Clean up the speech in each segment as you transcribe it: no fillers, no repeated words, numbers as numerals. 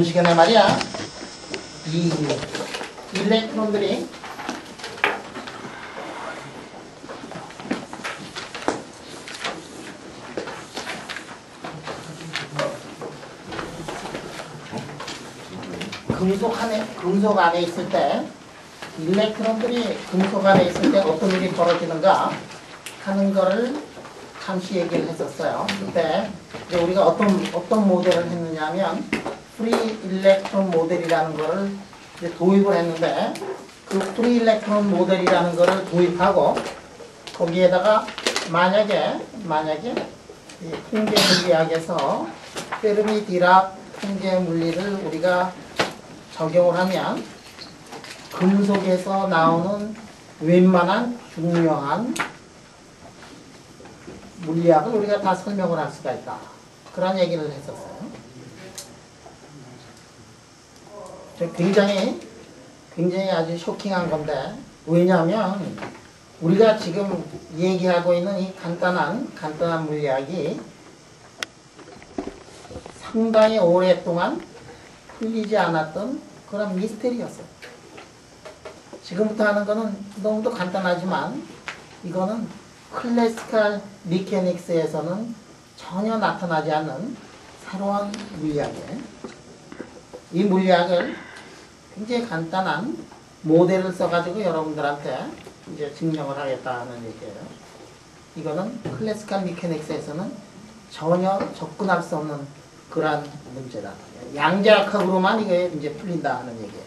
이번 시간에 말이야 이 일렉트론들이 금속 안에 있을 때 일렉트론들이 금속 안에 있을 때 어떤 일이 벌어지는가 하는 거를 잠시 얘기를 했었어요. 그때 이제 우리가 어떤 모델을 했느냐면 프리 일렉트론 모델이라는 거를 이제 도입을 했는데 그 프리 일렉트론 모델이라는 거를 도입하고 거기에다가 만약에 이 통계 물리학에서 페르미 디락 통계 물리를 우리가 적용을 하면 금속에서 나오는 웬만한 중요한 물리학을 우리가 다 설명을 할 수가 있다. 그런 얘기를 했었어요. 굉장히 아주 쇼킹한 건데 왜냐하면 우리가 지금 얘기하고 있는 이 간단한 물리학이 상당히 오랫동안 풀리지 않았던 그런 미스테리였어요. 지금부터 하는 거는 너무도 간단하지만 이거는 클래시컬 미케닉스에서는 전혀 나타나지 않는 새로운 물리학이에요. 이 물리학을 굉장히 간단한 모델을 써가지고 여러분들한테 이제 증명을 하겠다는 얘기예요. 이거는 클래시컬 미케닉스에서는 전혀 접근할 수 없는 그러한 문제다. 양자역학으로만 이게 이제 풀린다 하는 얘기예요.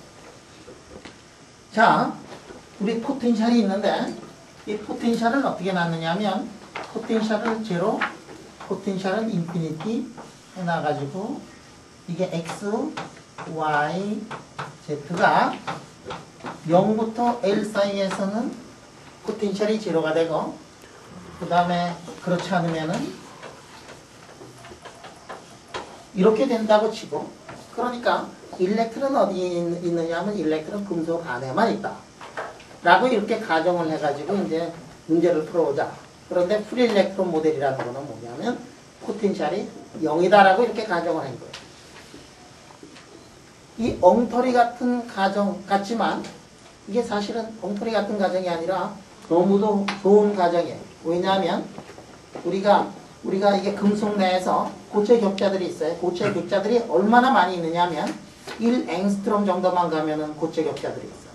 자, 우리 포텐셜이 있는데 이 포텐셜을 어떻게 놨느냐면 포텐셜을 제로, 포텐셜은 인피니티 해놔가지고 이게 x, y, z가 0부터 L 사이에서는 포텐셜이 제로가 되고 그 다음에 그렇지 않으면은 이렇게 된다고 치고 그러니까 일렉트론 어디에 있느냐 하면 일렉트론 금속 안에만 있다 라고 이렇게 가정을 해가지고 이제 문제를 풀어보자. 그런데 프리 일렉트론 모델이라는 거는 뭐냐면 포텐셜이 0이다 라고 이렇게 가정을 한 거예요. 이 엉터리 같은 가정 같지만 이게 사실은 엉터리 같은 가정이 아니라 너무도 좋은 가정이에요. 왜냐하면 우리가 이게 금속 내에서 고체 격자들이 있어요. 고체 격자들이 얼마나 많이 있느냐 하면 1앵스트롬 정도만 가면은 고체 격자들이 있어요.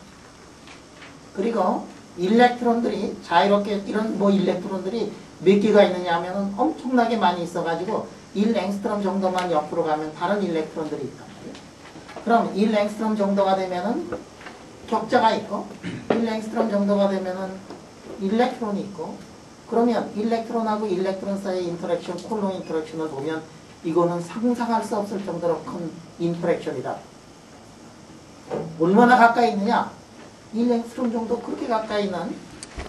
그리고 일렉트론들이 자유롭게 이런 일렉트론들이 몇 개가 있느냐 하면은 엄청나게 많이 있어가지고 1앵스트롬 정도만 옆으로 가면 다른 일렉트론들이 있단 말이에요. 그럼 1앵스트롬 정도가 되면은 격자가 있고 1앵스트롬 정도가 되면은 일렉트론이 있고 그러면 일렉트론하고 일렉트론 사이의 인터랙션, 콜론 인터랙션을 보면 이거는 상상할 수 없을 정도로 큰 인터랙션이다. 얼마나 가까이 있느냐? 1앵스트롬 정도 그렇게 가까이 있는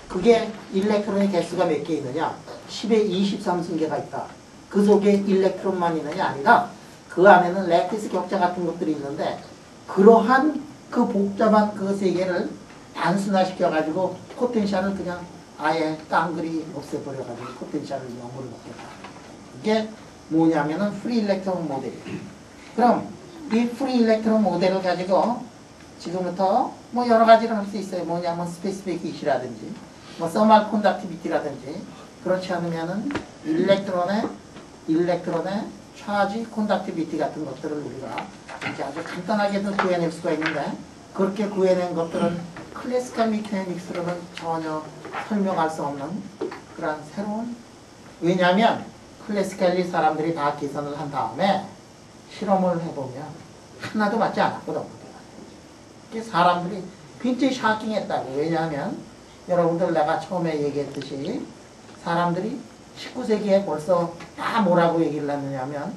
그게 일렉트론의 개수가 몇 개 있느냐? 10의 23승계가 있다. 그 속에 일렉트론만 있느냐? 아니라 그 안에는 레티스 격자 같은 것들이 있는데 그러한 그 복잡한 그 세계를 단순화시켜가지고 포텐셜을 그냥 아예 깡그리 없애버려가지고 포텐셜을 0으로 먹겠다. 이게 뭐냐면은 프리 일렉트론 모델이에요. 그럼 이 프리 일렉트론 모델을 가지고 지금부터 여러 가지를 할 수 있어요. 뭐냐면 스페시픽 히트라든지 서멀 콘덕티비티라든지 그렇지 않으면은 일렉트론의 차지 콘덕티비티 같은 것들을 우리가 이제 아주 간단하게도 구해낼 수가 있는데 그렇게 구해낸 것들은 클래시컬 미케닉스로는 전혀 설명할 수 없는 그런 새로운 왜냐하면 클래시컬리 사람들이 다 계산을 한 다음에 실험을 해보면 하나도 맞지 않았거든. 이게 사람들이 굉장히 샤킹했다고. 왜냐하면 여러분들 내가 처음에 얘기했듯이 사람들이 19세기에 벌써 다 뭐라고 얘기를 했느냐면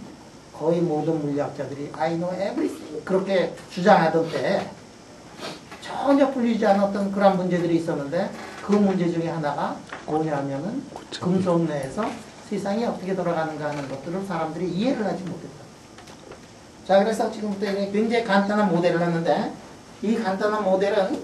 거의 모든 물리학자들이 I know everything 그렇게 주장하던 때 전혀 풀리지 않았던 그런 문제들이 있었는데 그 문제 중에 하나가 뭐냐면은 금속 내에서 세상이 어떻게 돌아가는가 하는 것들을 사람들이 이해를 하지 못했다. 자, 그래서 지금부터 굉장히 간단한 모델을 했는데 이 간단한 모델은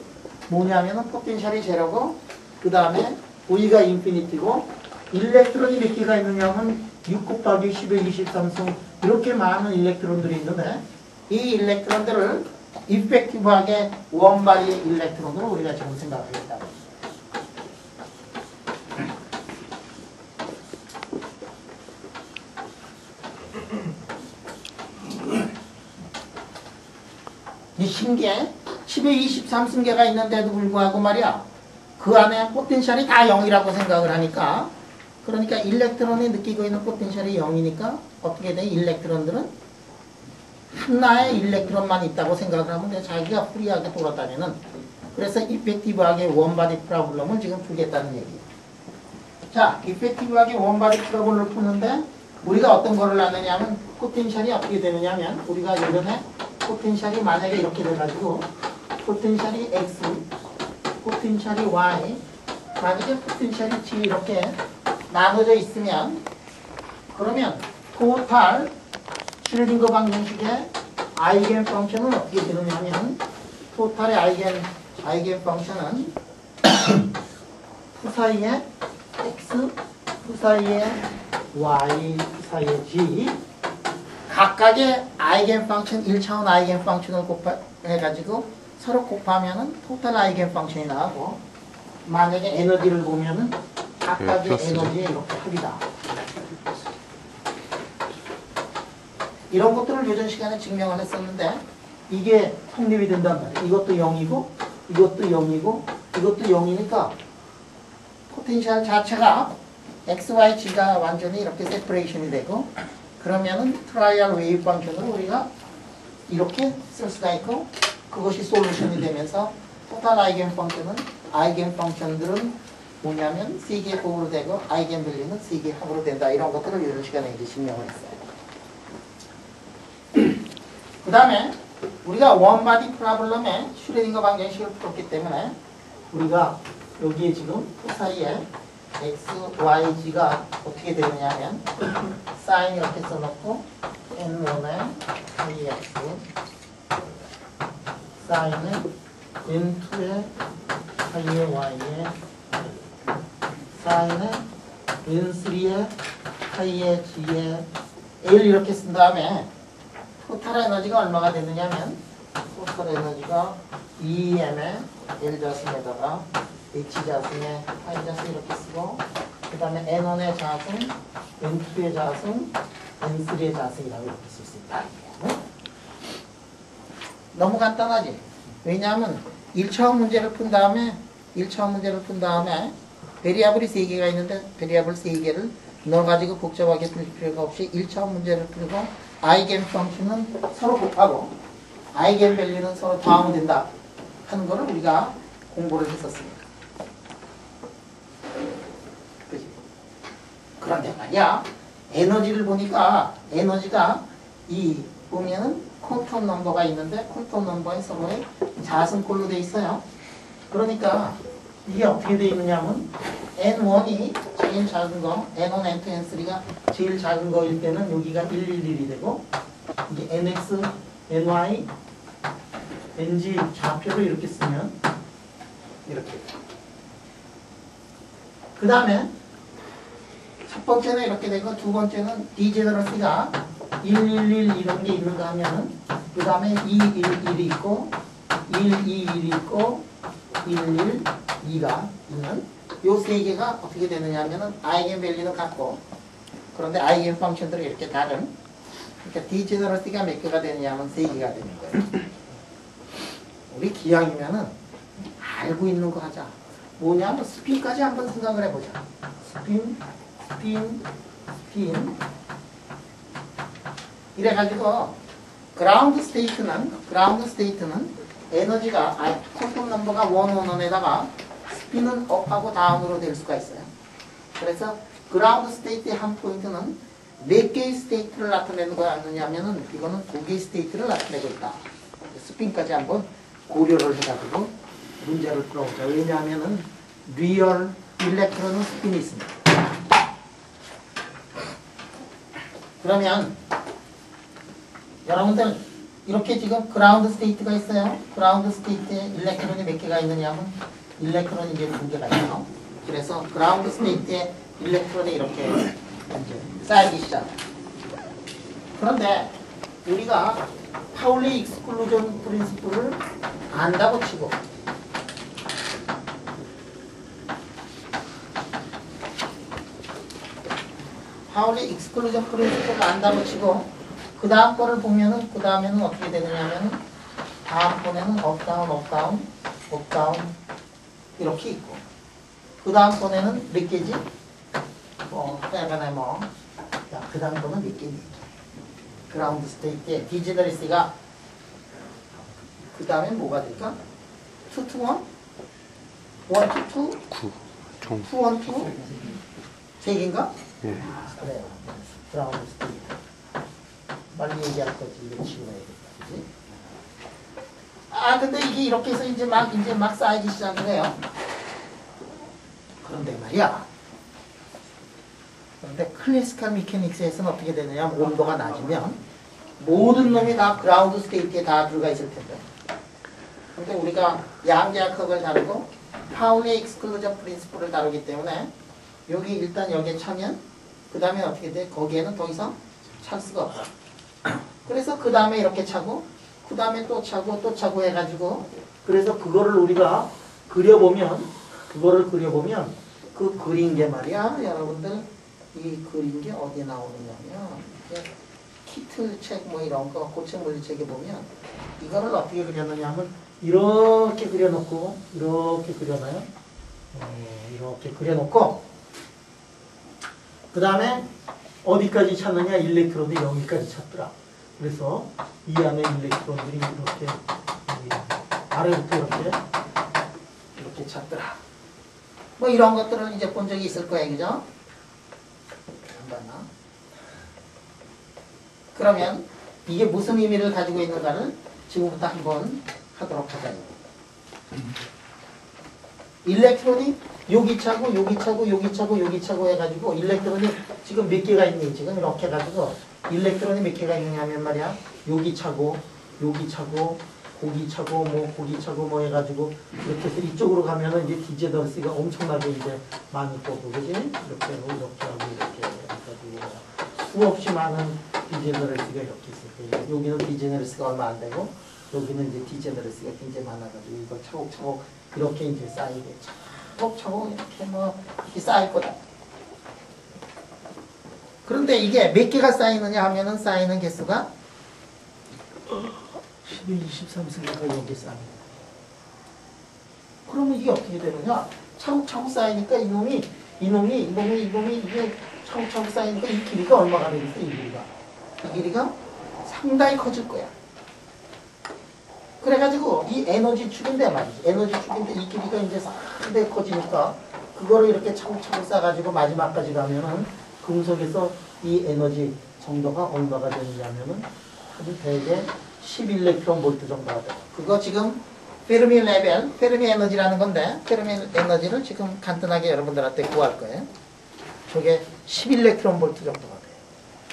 뭐냐면은 포텐셜이 제로고 그 다음에 V가 인피니티고 일렉트론이 몇 개가 있느냐 하면 6 곱하기 10의 23승 이렇게 많은 일렉트론들이 있는데 이 일렉트론들을 이펙티브하게 원바디 일렉트론으로 우리가 지금 생각하겠다. 이 신기해. 10의 23승계가 있는데도 불구하고 말이야. 그 안에 포텐셜이 다 0이라고 생각을 하니까, 그러니까 일렉트론이 느끼고 있는 포텐셜이 0이니까 어떻게 돼? 일렉트론들은 하나의 일렉트론만 있다고 생각을 하면 돼. 자기가 프리하게 돌아다니는. 그래서 이펙티브하게 원바디 프로블럼을 지금 풀겠다는 얘기예요. 자, 이펙티브하게 원바디 프로블럼을 푸는데 우리가 어떤 거를 아느냐면 포텐셜이 어떻게 되느냐면 우리가 예전에 포텐셜이 만약에 이렇게 돼가지고 포텐셜이 X, 포텐셜이 Y, 만약에 포텐셜이 G 이렇게 나눠져 있으면 그러면 토탈 슈레딩거 방정식의 아이겐 펑션은 어떻게 되느냐면 토탈의 아이겐 펑션은 푸 사이에 X, 푸 사이에 Y, 푸 사이에 G 각각의 아이겐 펑션 1차원 아이겐 펑션을 곱해가지고 서로 곱하면은 토탈 아이겐 펑션이 나오고 만약에 에너지를 보면은 각각의 에너지에 이렇게 합이다. 이런 것들을 요전 시간에 증명을 했었는데 이게 성립이 된단 말이에요. 이것도 0이고 이것도 0이고 이것도 0이니까 포텐셜 자체가 X, Y, G가 완전히 이렇게 세퍼레이션이 되고 그러면은 트라이얼 웨이브 펑션을 우리가 이렇게 쓸 수가 있고 그것이 솔루션이 되면서 토탈 아이겐 펑션은 아이겐 펑션들은 뭐냐면 세개의 곱으로 되고 아이겐 밸류는 세개의 합으로 된다. 이런 것들을 이런 시간에 이제 증명을 했어요. 그 다음에 우리가 원바디 프로블럼에 슈레딩거 방정식을 풀었기 때문에 우리가 여기에 지금 그 사이에 X, Y, G가 어떻게 되느냐 하면 사인 이렇게 써놓고 N1에 IX 사인은 N2에 I에 Y에 사인은 N3에 I에 G에 L 이렇게 쓴 다음에 토탈 에너지가 얼마가 되느냐면 토탈 에너지가 EM에 L 자승에다가 H 자승에 I 자승 이렇게 쓰고 그 다음에 N1의 자승, N2의 자승, N3의 자승이라고 이렇게 쓸 수 있다. 네? 너무 간단하지? 왜냐하면 1차원 문제를 푼 다음에 베리아블이 3개가 있는데 베리아블 3개를 넣어가지고 복잡하게 풀 필요가 없이 1차원 문제를 풀고 아이겐 펑션은 서로 곱하고 아이겐 밸류는 서로 더하면 된다 하는 거를 우리가 공부를 했었습니다. 그치? 그런데 말이야 에너지를 보니까 에너지가 이 보면은 퀀텀 넘버가 있는데 퀀텀 넘버에 서로의 자승꼴로 돼 있어요. 그러니까 이게 어떻게 돼 있느냐면 N1이 제일 작은 거, N1, N2, N3가 제일 작은 거일 때는 여기가 111이 되고 이게 NX, NY, NG 좌표로 이렇게 쓰면 이렇게. 그 다음에 첫 번째는 이렇게 되고 두 번째는 디제너러시가 111 이런 게 있는가 하면은 그 다음에 211이 있고 121이 있고 112가 있는 요 세 개가 어떻게 되느냐 하면은 아이겐 밸류는 같고 그런데 아이겐 펑션들이 이렇게 다른 그러니까 디제너러시가 몇 개가 되느냐 하면 세 개가 되는 거예요. 우리 기왕이면은 알고 있는 거 하자. 뭐냐면 스핀까지 한번 생각을 해보자. 스핀 이래가지고 그라운드 스테이트는 에너지가 퀀텀 넘버가 111에다가 스핀은 업하고 다운으로 될 수가 있어요. 그래서 그라운드 스테이트의 한 포인트는 몇 개의 스테이트를 나타내는 거 아니냐면은 이거는 2개의 스테이트를 나타내고 있다. 스핀까지 한번 고려를 해가지고 문제를 풀어보자. 왜냐하면은 리얼 일렉트론은 스핀이 있습니다. 그러면 여러분들 이렇게 지금 그라운드 스테이트가 있어요. 그라운드 스테이트에 일렉트론이 몇 개가 있느냐면 일렉트론이 이제 2개가 있어요. 그래서 그라운드 스테이트에 일렉트론이 이렇게 이제 쌓이기 시작해요. 그런데 우리가 파울리 익스클루전 프린시플을 안다고 치고 파울리 익스클루전 프린시플을 안다고 치고 그 다음 거를 보면은 그 다음에는 어떻게 되느냐면은 다음 번에는 업다운 업다운 업다운 이렇게 있고 그 다음 번에는 몇 개지? 그 다음 번은 몇 개니? 그라운드 스테이트에 디제너리시가 그 다음에 뭐가 될까? 2 to 1? 1 to 2? 9. 2 1 2? 3개인가? 예. 그래요. 그라운드 스테이트. 빨리 얘기할 거지. 이거 치워야겠다. 그지? 근데 이게 이렇게 해서 이제 막 쌓이기 시작을 해요. 그런데 말이야. 그런데 클래시컬 미케닉스에서는 어떻게 되느냐? 온도가 낮으면 모든 놈이 다 그라운드 스테이트에 다 들어가 있을 텐데. 근데 우리가 양계약학을 다루고 파울리 익스클루전 프린시플을 다루기 때문에 여기 일단 여기에 차면 그 다음에 어떻게 돼? 거기에는 더 이상 찰 수가 없어. 그래서 그 다음에 이렇게 차고 그 다음에 또 차고 또 차고 해가지고 그래서 그거를 우리가 그려보면 그 그린 게 말이야 여러분들 이 그린 게 어디에 나오느냐면 키틀 책 뭐 이런 거 고체 물리책에 보면 이거를 어떻게 그렸느냐면 이렇게 그려놓고 이렇게 그려놔요. 이렇게 그려놓고 그 다음에 어디까지 찾느냐? 일렉트론이 여기까지 찾더라. 그래서 이 안에 일렉트론들이 이렇게 아래부터 이렇게 찾더라. 뭐 이런 것들을 이제 본 적이 있을 거예요. 그죠? 안 봤나? 그러면 이게 무슨 의미를 가지고 있는가를 지금부터 한번 하도록 하자. 일렉트론이 여기 차고 여기 차고 여기 차고 여기 차고 해가지고 일렉트론이 지금 몇 개가 있니? 지금 이렇게 해가지고 일렉트론이 몇 개가 있느냐면 말이야 여기 차고 여기 차고 고기 차고 뭐 고기 차고 뭐 해가지고 이렇게 해서 이쪽으로 가면은 이제 디제너리스가 엄청나게 이제 많이 뽑고 그지? 이렇게 하고 이렇게 하고 이렇게 해가지고 수없이 많은 디제너리스가 이렇게 있을 거예요. 여기는 디제너리스가 얼마 안 되고 여기는 이제 디제너리스가 굉장히 많아가지고 이걸 차곡차곡 이렇게 이제 쌓이게 차곡차곡 이렇게 뭐 이렇게 쌓일 거다. 그런데 이게 몇 개가 쌓이느냐 하면은 쌓이는 개수가 12, 23, 24가 여기 쌓입니다. 그러면 이게 어떻게 되느냐? 차곡차곡 쌓이니까 이놈이 이게 차곡차곡 쌓이니까 이 길이가 얼마가 되겠어? 이 길이가 상당히 커질 거야. 그래가지고 이 에너지 축인데 말이지. 에너지 축인데 이 길이가 이제 상당히 커지니까 그거를 이렇게 차곡차곡 쌓아가지고 마지막까지 가면은 금속에서 이 에너지 정도가 얼마가 되느냐면은 아주 대개 11일렉트론 볼트 정도가 돼요. 그거 지금 페르미 레벨, 페르미 에너지라는 건데 페르미 에너지를 지금 간단하게 여러분들한테 구할 거예요. 저게 11일렉트론 볼트 정도가 돼요.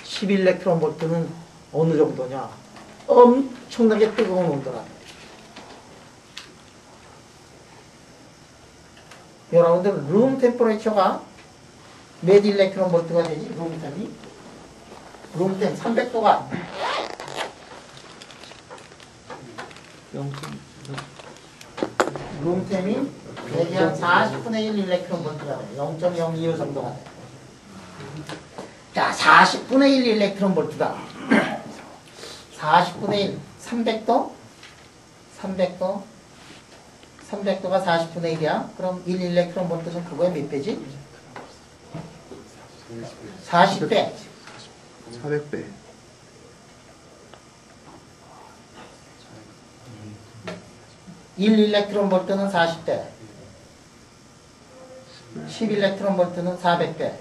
11일렉트론 볼트는 어느 정도냐? 엄청나게 뜨거운 온도라. 여러분들 룸 템퍼레처가 몇 일렉트론 볼트가 되지? 룸템 300도가 룸템이 대개 한 40분의 1 일렉트론 볼트가 돼. 0.025 정도가 돼. 자, 40분의 1 일렉트론 볼트다. 40분의 1, 300도? 300도가 40분의 1이야. 그럼 1 일렉트론 볼트는 그거에 몇 배지? 40배. 400배. 1 일렉트론 볼트는 40배. 10 일렉트론 볼트는 400배.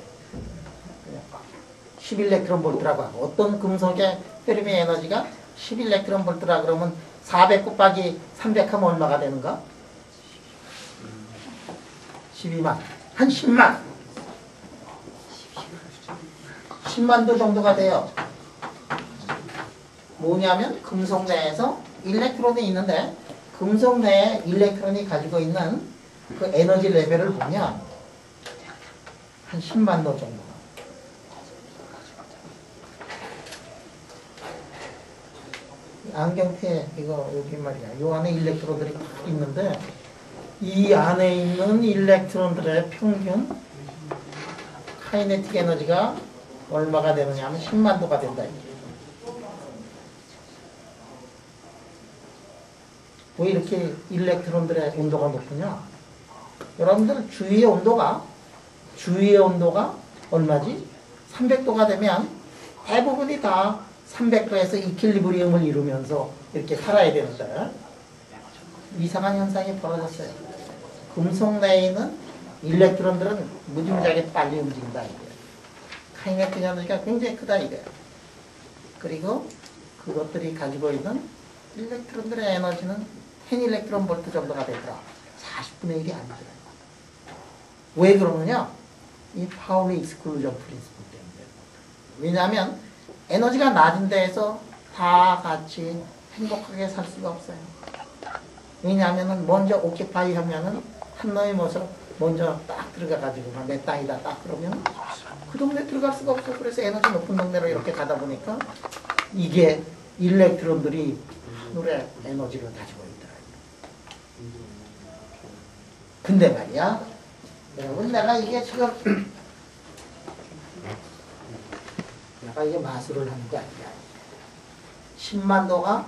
10 일렉트론 볼트라고 하고 어떤 금속의 페르미 에너지가 10 일렉트론 볼트라 그러면 400 곱하기 300 하면 얼마가 되는가? 12만. 한 10만. 10만도 정도가 돼요. 뭐냐면 금속 내에서 일렉트론이 있는데 금속 내에 일렉트론이 가지고 있는 그 에너지 레벨을 보면 한 10만도 정도. 안경테 이거 여기 말이야. 요 안에 일렉트론들이 딱 있는데 이 안에 있는 일렉트론들의 평균 카이네틱 에너지가 얼마가 되느냐 하면 10만 도가 된다. 이게. 왜 이렇게 일렉트론들의 온도가 높으냐? 여러분들 주위의 온도가 얼마지? 300도가 되면 대부분이 다 300도에서 이퀄리브리움을 이루면서 이렇게 살아야 되는데 이상한 현상이 벌어졌어요. 금속 내에 있는 일렉트론들은 무지무지하게 빨리 움직인다. 이게. 카이네틱 에너지가 굉장히 크다 이거예요. 그리고 그것들이 가지고 있는 일렉트론들의 에너지는 10 일렉트론 볼트 정도가 되더라. 40분의 1이 아니더라. 왜 그러느냐? 이 파울리 익스클루전 프린시플 때문에. 왜냐하면 에너지가 낮은 데에서 다 같이 행복하게 살 수가 없어요. 왜냐하면 먼저 오키파이 하면은 한 놈이 먼저 딱 들어가가지고 내 땅이다 딱 그러면 그 동네 들어갈 수가 없어. 그래서 에너지 높은 동네로 이렇게 가다 보니까 이게 일렉트론들이 하늘의 에너지를 가지고 있더라고요. 근데 말이야, 여러분 내가 이게 지금 내가 이게 마술을 하는 게 아니야. 10만 도가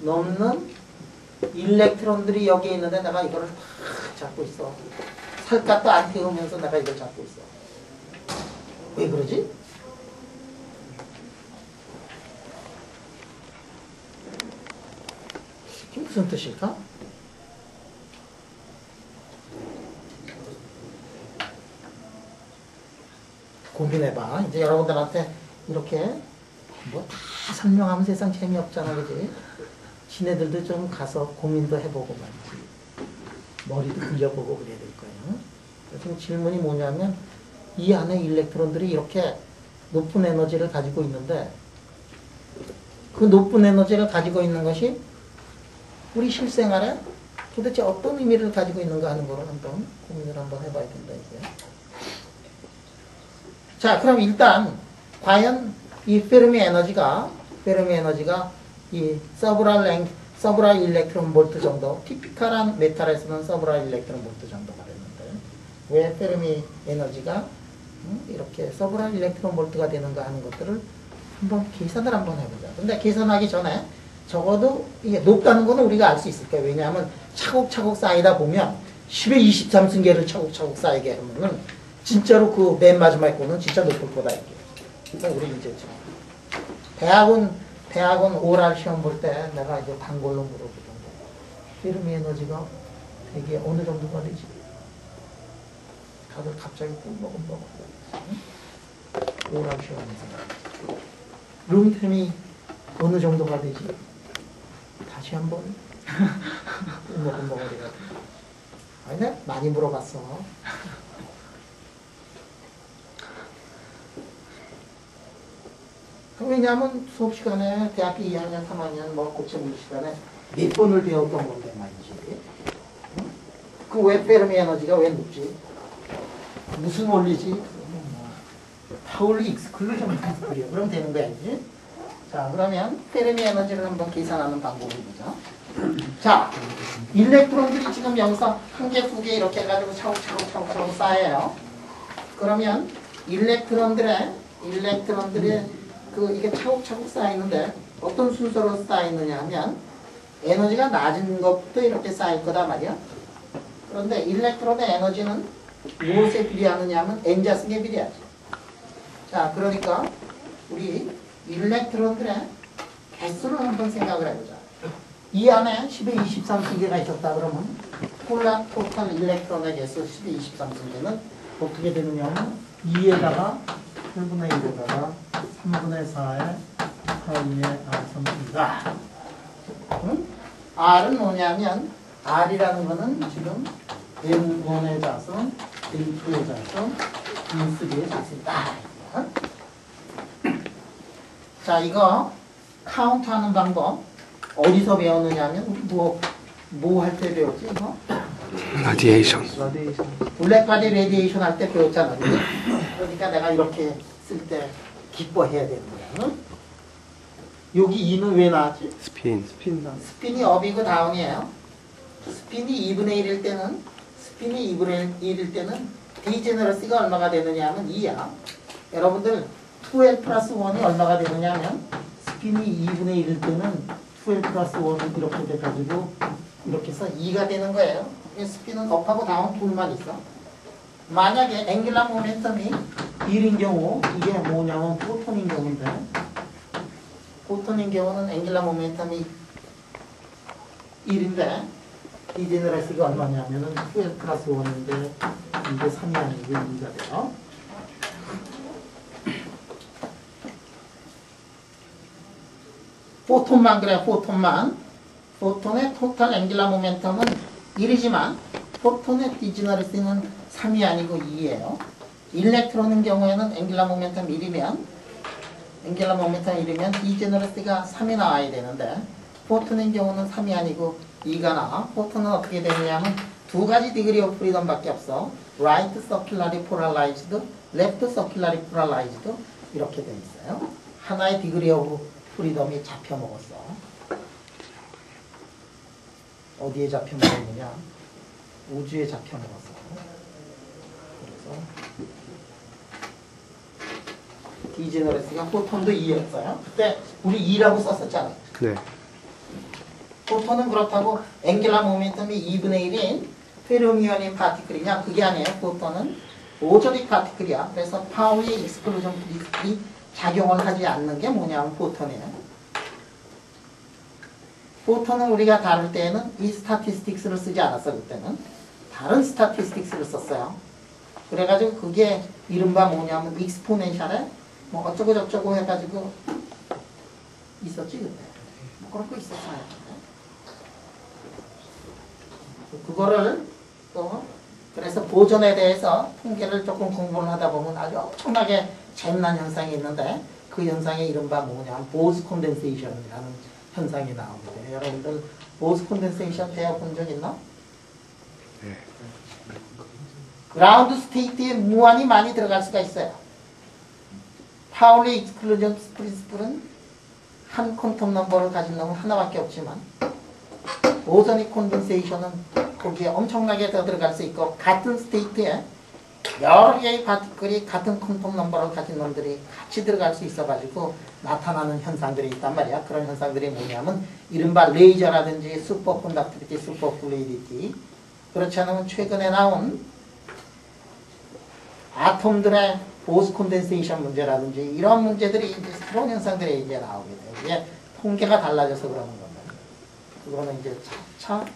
넘는 일렉트론들이 여기에 있는데 내가 이거를 탁 잡고 있어. 살갗도 안 태우면서 내가 이걸 잡고 있어. 왜 그러지? 이게 무슨 뜻일까? 고민해봐. 이제 여러분들한테 이렇게 뭐 다 설명하면 세상 재미없잖아, 그지? 지네들도 좀 가서 고민도 해보고 말이지. 머리도 굴려보고 그래야 될 거예요. 지금 질문이 뭐냐면 이 안에 일렉트론들이 이렇게 높은 에너지를 가지고 있는데 그 높은 에너지를 가지고 있는 것이 우리 실생활에 도대체 어떤 의미를 가지고 있는가 하는 거를 한번 고민을 한번 해봐야 된다 이게. 자, 그럼 일단 과연 이 페르미 에너지가 이 서브랄 일렉트론 볼트 정도, 티피컬한 메탈에서는 서브랄 일렉트론 볼트 정도가 되는데 왜 페르미 에너지가 이렇게 서브랄 일렉트론 볼트가 되는가 하는 것들을 한번 계산을 한번 해보자. 근데 계산하기 전에 적어도 이게 높다는 거는 우리가 알 수 있을 거예요. 왜냐하면 차곡차곡 쌓이다 보면 10의 23승계를 차곡차곡 쌓이게 하면은 진짜로 그 맨 마지막에 거는 진짜 높을 거다 이게. 그러니까 우리 이제 대학원 오랄 시험 볼 때 내가 이제 단골로 물어보던데 페르미 에너지가 되게 어느 정도가 되지? 다들 갑자기 꿀먹은 오랄 시험에서 룸템이 어느 정도가 되지? 다시 한번 꿀먹은 아니 내가 많이 물어봤어. 왜냐하면 수업 시간에 대학교 2학년, 3학년 뭐 고체물 시간에 몇 번을 배웠던 건데 말이지. 응? 그 왜 페르미 에너지가 왜 높지? 무슨 원리지? 파울리 익스클루전 프린시플이야. 그럼 되는 거야, 이제. 자, 그러면 페르미 에너지를 한번 계산하는 방법을 보자. 자, 일렉트론들이 지금 여기서 한 개, 두 개 이렇게 해가지고 차곡차곡 쌓여요. 그러면 일렉트론들의 이게 차곡차곡 쌓이는데 어떤 순서로 쌓이느냐 하면 에너지가 낮은 것부터 이렇게 쌓일 거다 말이야. 그런데 일렉트론의 에너지는 무엇에 비례하느냐 하면 N자승에 비례하지. 자, 그러니까 우리 일렉트론들의 개수를 한번 생각을 해보자. 이 안에 10의 23승계가 있었다 그러면 토탈 일렉트론의 개수 10의 23승계는 어떻게 되느냐 하면 2에다가 8분의 1에다가 3분의 4에 4분의 R3입니다. 응? R은 뭐냐면 R이라는 거는 지금 N1의 자성, N2의 자성, N3의 자성이다. 자, 이거 카운트하는 방법 어디서 배웠느냐 하면 우리 뭐 할 때 배웠지 이거? 라디에이션. 블랙바디 레디에이션 할 때 배웠잖아. 그러니까 내가 이렇게 쓸 때 기뻐해야 되는 거야. 응? 여기 2는 왜 나왔지? 스핀. 스핀이 업이고 다운이에요. 스핀이 2분의 1일 때는 스핀이 2분의 1일 때는 디제너러시가 얼마가 되느냐 하면 2야. 여러분들 2L 플러스 1이 얼마가 되느냐 하면 스핀이 2분의 1일 때는 2L 플러스 1은 이렇게 돼가지고 이렇게 해서 2가 되는 거예요. 스핀은 업하고 다운 둘만 있어. 만약에 앵귤라 모멘텀이 1인 경우 이게 뭐냐면 포톤인 경우인데 포톤인 경우는 앵귤라 모멘텀이 1인데 디제너러시가 얼마냐면은 2L 플러스 1인데 이게 3이 아니고 2가 돼요. 포톤만 그래, 포톤만. 포톤의 토탈 앵귤라 모멘텀은 1이지만 포톤의 디제너러시는 3이 아니고 2예요. 일렉트론인 경우에는 앵귤라 모멘텀 1이면 앵귤라 모멘텀 1이면 디제너러시가 3이 나와야 되는데 포톤인 경우는 3이 아니고 2가 나와. 포톤은 어떻게 되느냐면 두 가지 디그리 오브 프리덤 밖에 없어. right circularly polarized, left circularly polarized 이렇게 돼 있어요. 하나의 디그리 오브 프리덤이 잡혀 먹었어. 어디에 잡혀 먹었느냐? 우주에 잡혀 먹었어. 그래서 디제너러시가 포톤도 2였어요. 그때 우리 2라고 썼었잖아요. 네. 포톤은 그렇다고 앵귤라 모멘텀이 2분의 1인 페르미온인 파티클이냐? 그게 아니에요. 포톤은 오저릭 파티클이야. 그래서 파울리 익스클루전 프린시플이 작용을 하지 않는 게 뭐냐면 포톤이에요. 포톤은 우리가 다룰 때에는 이 스타티스틱스를 쓰지 않았어. 그때는 다른 스타티스틱스를 썼어요. 그래가지고 그게 이른바 뭐냐면 익스포넨셜에 뭐 어쩌고 저쩌고 해가지고 있었지 그때. 뭐 그런 거 있었어요. 그거를 또 그래서 보존에 대해서 통계를 조금 공부를 하다 보면 아주 엄청나게 재미난 현상이 있는데 그 현상의 이른바 뭐냐면 보스 콘덴세이션이라는 현상이 나오게 돼요. 여러분들 보스 콘덴세이션 배워본 적 있나? 네. 그라운드 스테이트에 무한히 많이 들어갈 수가 있어요. 파울리 익스클루전 프린시플은 한 퀀텀 넘버를 가진 놈은 하나밖에 없지만 오저닉 콘덴세이션은 거기에 엄청나게 더 들어갈 수 있고 같은 스테이트에 여러 개의 파티클이 같은 퀀텀 넘버를 가진 놈들이 같이 들어갈 수 있어가지고 나타나는 현상들이 있단 말이야. 그런 현상들이 뭐냐면 이른바 레이저라든지 슈퍼 컨덕티비티, 슈퍼 플루이디티 그렇지 않으면 최근에 나온 아톰들의 보스 콘덴세이션 문제라든지 이런 문제들이 이제 새로운 현상들이 이제 나오게 돼요. 이게 통계가 달라져서 그러는 겁니다. 그거는 이제 차차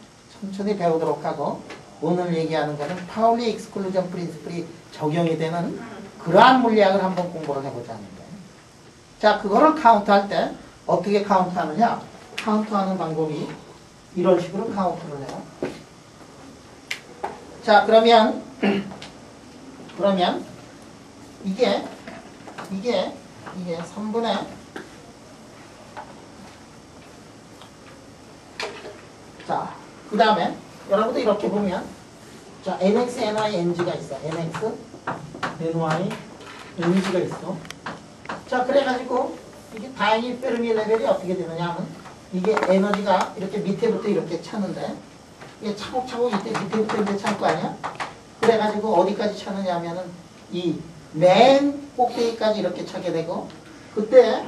천천히 배우도록 하고 오늘 얘기하는 거는 파울리 익스클루전 프린시플이 적용이 되는 그러한 물리학을 한번 공부를 해보자는 거예요. 자, 그거를 카운트할 때 어떻게 카운트하느냐? 카운트하는 방법이 이런 식으로 카운트를 해요. 자, 그러면 이게 3분의 자, 그 다음에 여러분들 이렇게 보면 자, nx, ny, ng가 있어. nx, ny, ng가 있어. 자, 그래가지고 이게 다행히 페르미 레벨이 어떻게 되느냐 하면 이게 에너지가 이렇게 밑에부터 이렇게 차는데 이게 차곡차곡 이때 밑에부터 이렇게 찰 거 아니야? 그래가지고 어디까지 차느냐 하면은 이 맨 꼭대기까지 이렇게 차게 되고 그때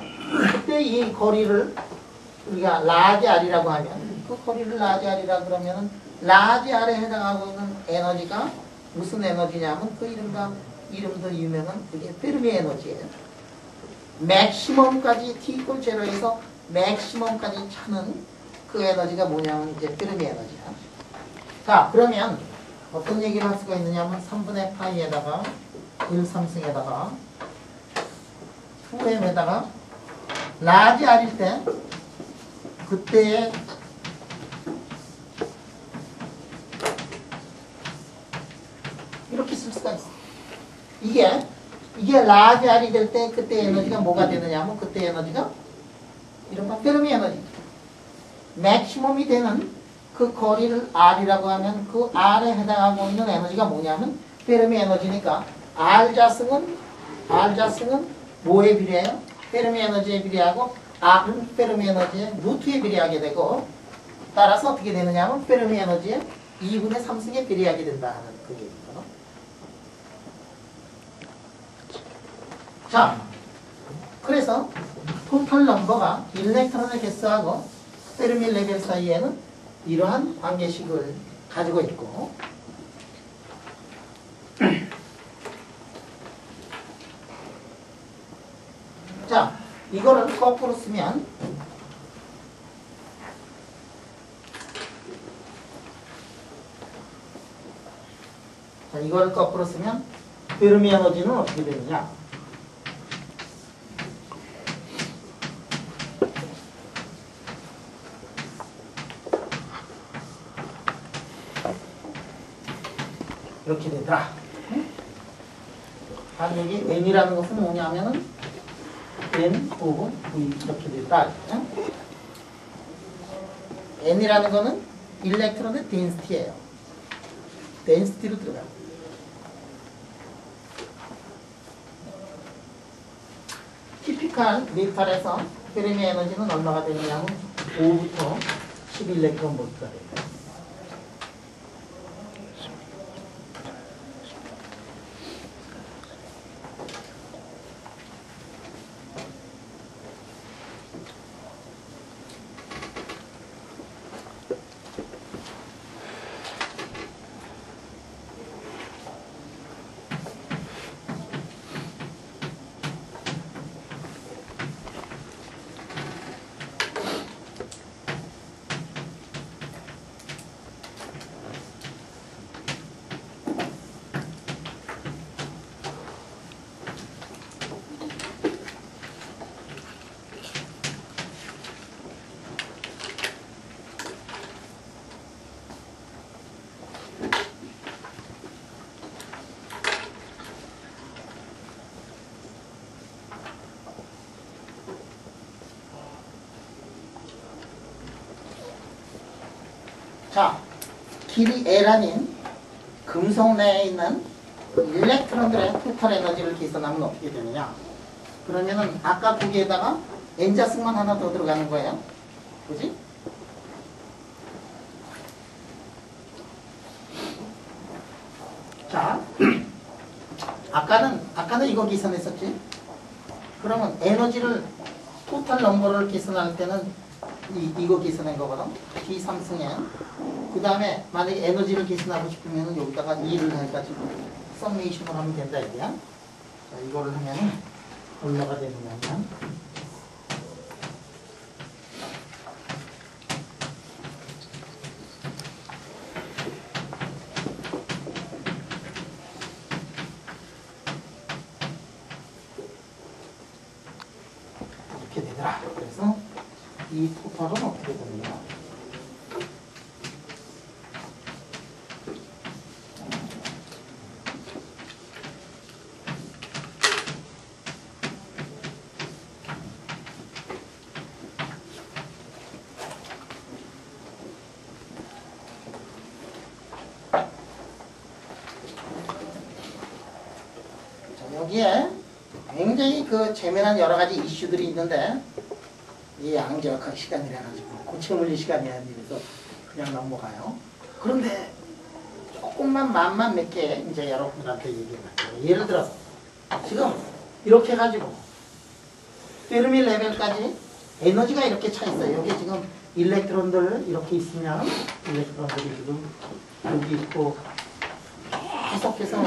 이 거리를 우리가 라지 R이라고 하면 그 거리를 라지 R이라 그러면은 라지 R에 해당하고 있는 에너지가 무슨 에너지냐면 그 이름도 유명한 그게 페르미 에너지예요. 맥시멈까지 T 이퀄 제로에서 맥시멈까지 차는 그 에너지가 뭐냐면 이제 페르미 에너지야. 자, 그러면 어떤 얘기를 할 수가 있느냐면 3분의 파이에다가 1, 3승에다가 2m에다가 라지 R일 때 그때의 이렇게 쓸 수가 있어. 이게 라지 R이 될 때 그때 에너지가 뭐가 되느냐 하면 그때 에너지가 이른바 페르미 에너지. 맥시멈이 되는 그 거리를 R이라고 하면 그 R에 해당하고 있는 에너지가 뭐냐면 페르미 에너지니까 R 자승은 뭐에 비례해요? 페르미 에너지에 비례하고 R은 페르미 에너지의 루트에 비례하게 되고 따라서 어떻게 되느냐 하면 페르미 에너지의 2분의 3승에 비례하게 된다 하는 그 얘기거든. 자, 그래서 토탈 넘버가 일렉트론의 개수하고 페르미 레벨 사이에는 이러한 관계식을 가지고 있고 자, 이거를 거꾸로 쓰면 자, 이거를 거꾸로 쓰면 페르미 에너지는 어떻게 되느냐? 이렇게 되더라. 응? 여기 N이라는 것은 뭐냐면은 N 오분 V 이렇게 되더라. 응? N이라는 거는 일렉트론의 덴시티예요. 덴시티로 들어가요. 티피컬 메탈에서 페르미 에너지는 얼마가 되느냐면 5부터 11일렉트론 볼트가 돼요. 자, 길이 L아닌 금속 내에 있는 일렉트론들의 토탈 에너지를 계산하면 어떻게 되느냐? 그러면은 아까 거기에다가 N자승만 하나 더 들어가는 거예요. 그지? 자, 아까는 이거 계산했었지? 그러면 에너지를 토탈 넘버를 계산할 때는 이거 계산한 거거든. D3승에 그 다음에 만약에 에너지를 계산하고 싶으면 여기다가 2를 해가지고 썸메이션을 하면 된다 이거야. 자, 이거를 하면 얼마가 되느냐면 이렇게 되더라. 그래서 이 토탈은 어떻게 되느냐? 자, 여기에 굉장히 그 재미난 여러 가지 이슈들이 있는데 이 양적학 시간이라 가지고 고체물리 시간이 아니라서 그냥 넘어가요. 그런데 조금만 만만 몇 개 이제 여러분들한테 얘기를 할게요. 예를 들어서 지금 이렇게 해가지고 페르미 레벨까지 에너지가 이렇게 차 있어요. 여기 지금 일렉트론들 이렇게 있으면 일렉트론들이 지금 여기 있고 계속해서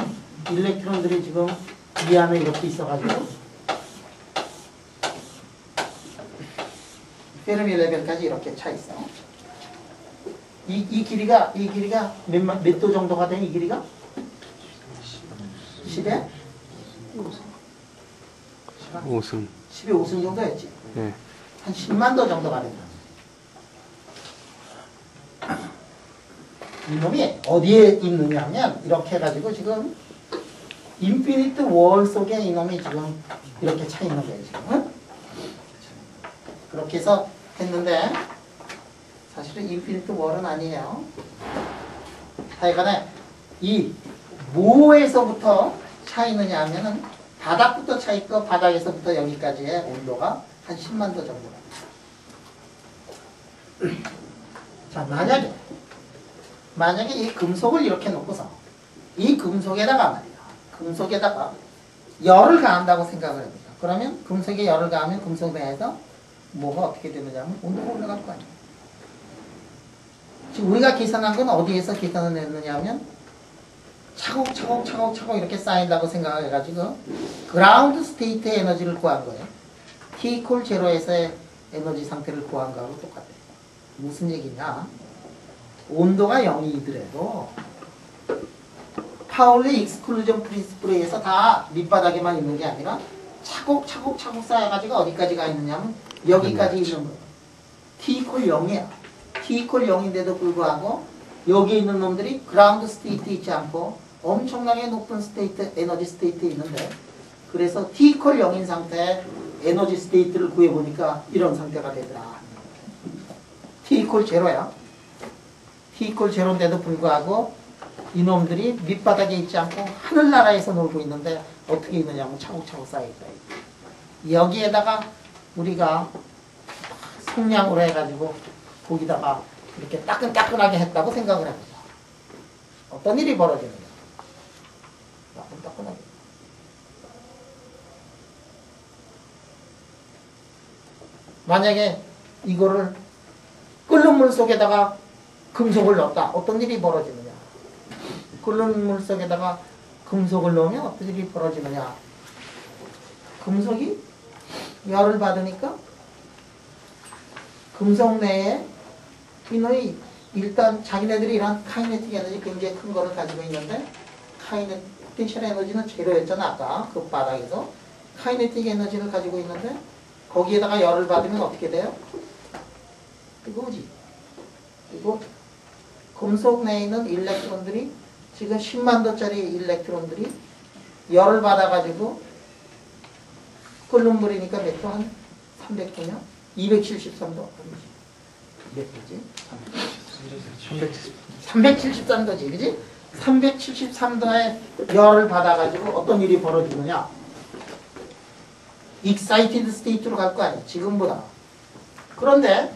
일렉트론들이 지금 이 안에 이렇게 있어가지고 페르미 레벨까지 이렇게 차 있어. 이 길이가 몇 도 정도가 돼? 이 길이가? 10에? 5승. 10에 5승 정도였지? 네. 한 10만 도 정도가 된다. 이놈이 어디에 있느냐 하면 이렇게 해가지고 지금 인피니트 월 속에 이놈이 지금 이렇게 차 있는 거예요. 지금. 응? 그렇게 해서 했는데 사실은 인피니트 월은 아니에요. 하여간에 이 뭐에서부터 차 있느냐 하면은 바닥부터 차 있고 바닥에서부터 여기까지의 온도가 한 10만 도 정도. 자, 만약에 이 금속을 이렇게 놓고서 이 금속에다가 말이야. 금속에다가 열을 가한다고 생각을 해보자. 그러면 금속에 열을 가하면 금속 내에서 뭐가 어떻게 되느냐면 온도가 올라갈 거 아니야. 지금 우리가 계산한 건 어디에서 계산을 했느냐면 차곡차곡 이렇게 쌓인다고 생각을 해가지고 그라운드 스테이트의 에너지를 구한 거예요. T 이퀄 제로에서의 에너지 상태를 구한 거하고 똑같아요. 무슨 얘기냐? 온도가 0이더라도 파울리 익스클루전 프린시플에 의해서 다 밑바닥에만 있는 게 아니라 차곡차곡 쌓여가지고 어디까지 가 있느냐면 여기까지 있는 거예요. T 이퀄 0이야. T 이퀄 0인데도 불구하고 여기 있는 놈들이 그라운드 스테이트 있지 않고 엄청나게 높은 스테이트, 에너지 스테이트에 있는데 그래서 T 이퀄 0인 상태에 에너지 스테이트를 구해보니까 이런 상태가 되더라. T 이퀄 제로야. T 이퀄 제로인데도 불구하고 이놈들이 밑바닥에 있지 않고 하늘나라에서 놀고 있는데 어떻게 있느냐면 차곡차곡 쌓여있다. 여기에다가 우리가 속량으로 해가지고 거기다가 이렇게 따끈따끈하게 했다고 생각을 해보자. 어떤 일이 벌어지느냐. 따끈따끈하게. 만약에 이거를 끓는 물 속에다가 금속을 넣었다. 어떤 일이 벌어지느냐. 끓는 물 속에다가 금속을 넣으면 어떤 일이 벌어지느냐. 금속이 열을 받으니까 금속 내에 이놈이 일단 자기네들이 이런 카이네틱 에너지 굉장히 큰 거를 가지고 있는데 포텐셜 에너지는 제로였잖아. 아까 그 바닥에서 카이네틱 에너지를 가지고 있는데 거기에다가 열을 받으면 어떻게 돼요? 이거지. 그리고 금속 내에 있는 일렉트론들이 지금 10만 도짜리 일렉트론들이 열을 받아가지고 끓는 물이니까 몇 도? 한 300도냐? 273도. 몇 도지? 373도지. 그지? 373도의 열을 받아가지고 어떤 일이 벌어지느냐? 익사이티드 스테이트로 갈 거 아니야. 지금보다. 그런데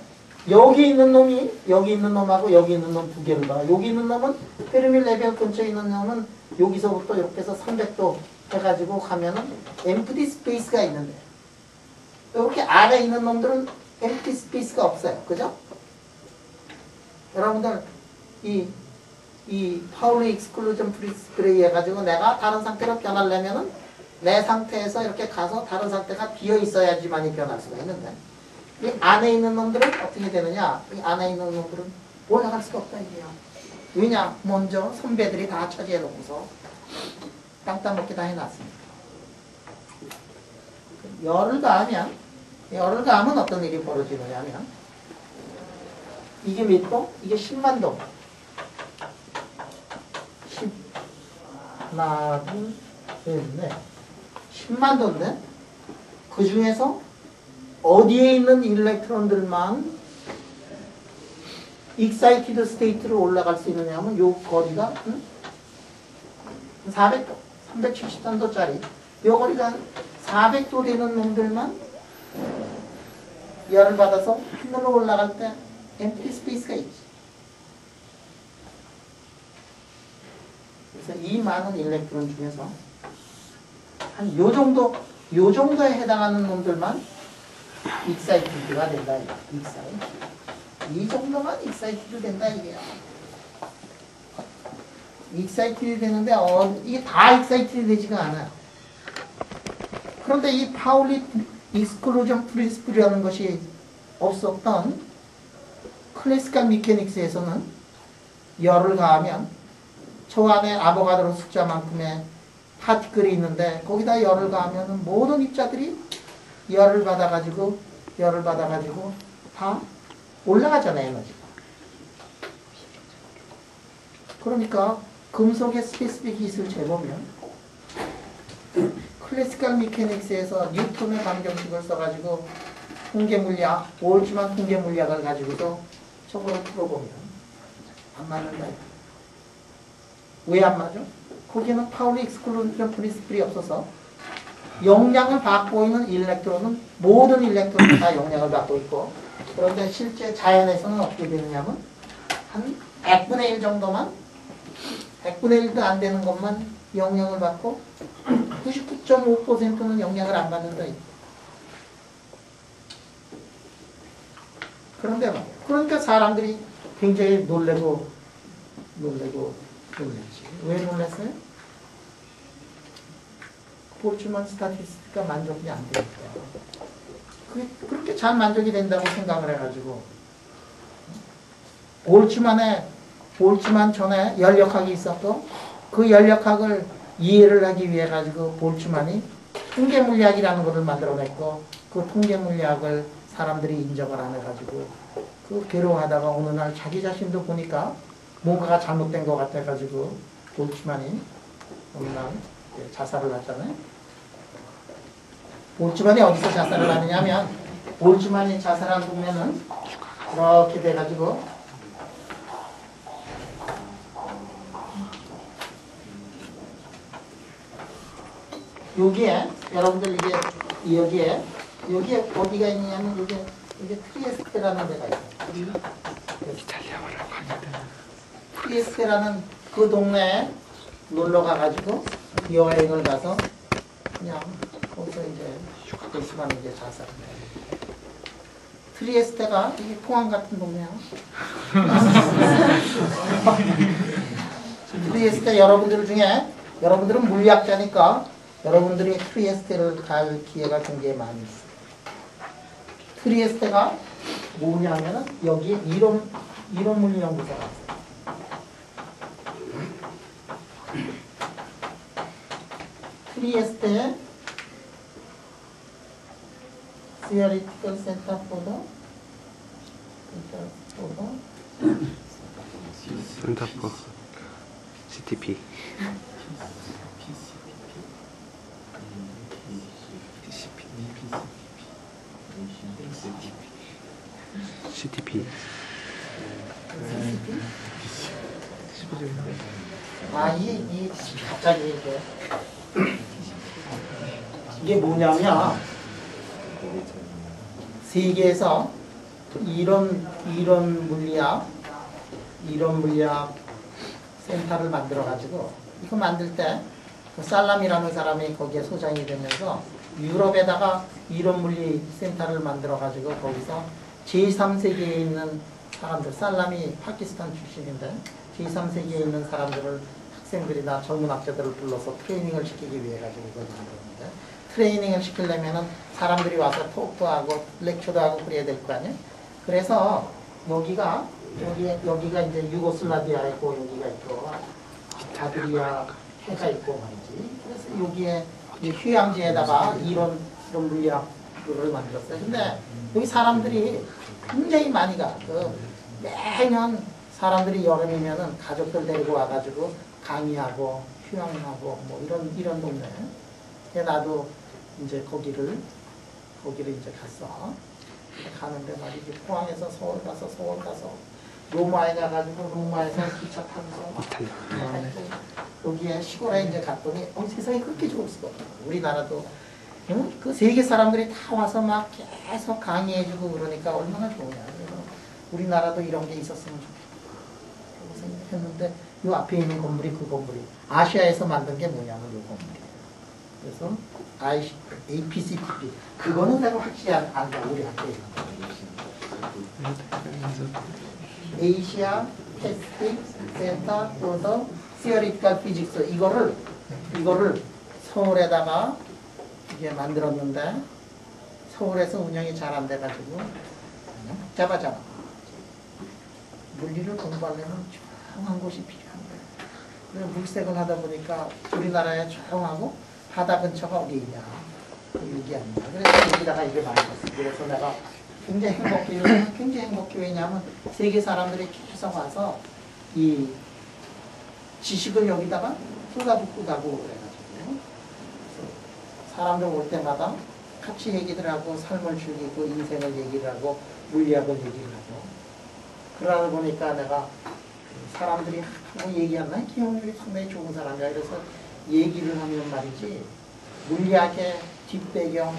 여기 있는 놈이 여기 있는 놈하고 여기 있는 놈 두 개를 봐. 여기 있는 놈은 페르미 레벨 근처에 있는 놈은 여기서부터 이렇게 해서 300도 해가지고 가면은 엠프티 스페이스가 있는데 이렇게 아래에 있는 놈들은 엠프티 스페이스가 없어요. 그죠? 여러분들 이 파울리 익스클루전 프린시플에 해가지고 내가 다른 상태로 변하려면은 내 상태에서 이렇게 가서 다른 상태가 비어 있어야지만이 변할 수가 있는데 이 안에 있는 놈들은 어떻게 되느냐? 이 안에 있는 놈들은 올라갈 수가 없다 이게요. 왜냐? 먼저 선배들이 다 처리해 놓고서 땅땅 먹게 다 해놨습니다. 열을 가하면 어떤 일이 벌어지느냐면 이게 몇 도? 이게 10만 도. 10 하나 둘 셋 넷 10만 도인데 그 중에서 어디에 있는 일렉트론들만 익사이티드 스테이트로 올라갈 수 있느냐면 요 거리가 400도, 373도짜리 요 거리가 400도 되는 놈들만 열을 받아서 하늘로 올라갈 때 엠프티 스페이스가 있지. 그래서 이 많은 일렉트론 중에서 한 요 정도에 해당하는 놈들만 익사이티드가 된다. 이 정도만 익사이티드 된다 이게요. 익사이티드 되는데 이게 다 익사이티드 되지가 않아요. 그런데 이 파울리 익스클루전 프린시플이라는 것이 없었던 클래시컬 미케닉스에서는 열을 가하면 저 안에 아보가드로 숫자만큼의 파티클이 있는데 거기다 열을 가하면 모든 입자들이 열을 받아가지고 다 올라가잖아요, 에너지가. 그러니까 금속의 스페시픽 히트를 재보면 클래시컬 미케닉스에서 뉴턴의 방정식을 써가지고 통계물리학, 볼츠만 통계물리학을 가지고도 저거를 풀어보면 안 맞는다. 왜 안 맞아? 거기는 파울리 익스클루전 프린시플이 없어서 영향을 받고 있는 일렉트론은 모든 일렉트론이 다 영향을 받고 있고, 그런데 실제 자연에서는 어떻게 되느냐면 한 100분의 1 정도만, 100분의 1도 안 되는 것만 영향을 받고 99.5%는 영향을 안 받는다. 그런데 말이야. 그러니까 사람들이 굉장히 놀랬지. 왜 놀랐어요? 볼츠만 스타티스티크가 만족이 안 되니까. 그렇게 잘 만족이 된다고 생각을 해가지고 볼츠만 전에 연력학이 있었고 그 연력학을 이해를 하기 위해 가지고 볼츠만이 통계물리학이라는 것을 만들어냈고 그 통계물리학을 사람들이 인정을 안 해가지고 그 괴로워하다가 어느 날 자기 자신도 보니까 뭔가가 잘못된 것 같아가지고 볼츠만이 어느 날 자살을 했잖아요. 볼츠만이 어디서 자살을 하느냐면 볼츠만이 자살한 보면은 이렇게 돼가지고 여기에 여러분들 여기에 어디가 있냐면 여기 트리에스테라는 데가 있어요. 트리에스테라는 그 동네에 놀러 가가지고 여행을 가서 그냥 거기서 이제 볼츠만이 이제 자살을 해요. 트리에스테가 이게 포항 같은 동네야. 트리에스테 여러분들 중에 여러분들은 물리학자니까 여러분들이 트리에스테를 갈 기회가 굉장히 많이 있어요. 트리에스테가 뭐냐면은 여기에 이론 물리연구소가 있어요. 트리에스테에 Theoretical Center for the 센터 포 CTP. CTP. 갑자기 이게 뭐냐면 세계에서 이론 물리학 센터를 만들어 가지고 이거 만들 때 그 살람이라는 사람이 거기에 소장이 되면서 유럽에다가 이론 물리 센터를 만들어 가지고 거기서 제3세계에 있는 사람들, 살람이 파키스탄 출신인데 제3세계에 있는 사람들을 학생들이나 젊은 학자들을 불러서 트레이닝을 시키기 위해 가지고 이걸 만들었는데 트레이닝을 시키려면은 사람들이 와서 토크도 하고 렉처도 하고 그래야 될 거 아니에요? 그래서 여기가 이제 유고슬라비아 있고 여기가 있고 아드리아 해가 있고 말이지. 그래서 여기에 휴양지에다가 이런 물리학을 만들었어요. 근데 여기 사람들이 굉장히 많이 가. 매년 사람들이 여름이면은 가족들 데리고 와가지고 강의하고 휴양하고 뭐 이런 동네. 나도 이제 거기를 이제 갔어. 가는데 말이지 포항에서 서울 가서 로마에 가가지고 로마에서 기차 타면서 여기에 시골에 이제 갔더니 세상이 그렇게 좋을 수가 없어. 우리나라도 그 세계 사람들이 다 와서 막 계속 강의해주고 그러니까 얼마나 좋으냐. 우리나라도 이런 게 있었으면 좋겠다 생각했는데 이 앞에 있는 건물이 그 건물이 아시아에서 만든 게 뭐냐면 이 건물이에요. 그래서 APCTP 그거는 내가 확실히 안다. 우리 학교에 있는 거. Asia Pacific Center for the Theoretical Physics 이거를 서울에다가 이제 만들었는데 서울에서 운영이 잘 안 돼가지고 그냥 복잡하잖아. 물리를 공부하려면 조용한 곳이 필요한 거예요. 그래서 물색을 하다 보니까 우리나라에 조용하고 바다 근처가 어디 있냐. 여기 아니야. 그래서 여기다가 이게 만들었어. 그래서 내가 굉장히 행복해. 왜냐하면 세계 사람들이 계속 와서 이 지식을 여기다가 쏟아붓고 가고 그래가지고 사람들 올 때마다 같이 얘기들 하고 삶을 즐기고 인생을 얘기를 하고 물리학을 얘기를 하고 그러다 보니까 내가 사람들이 하고 얘기하나 기억력이 상당히 좋은 사람이야. 그래서 얘기를 하면 말이지 물리학의 뒷배경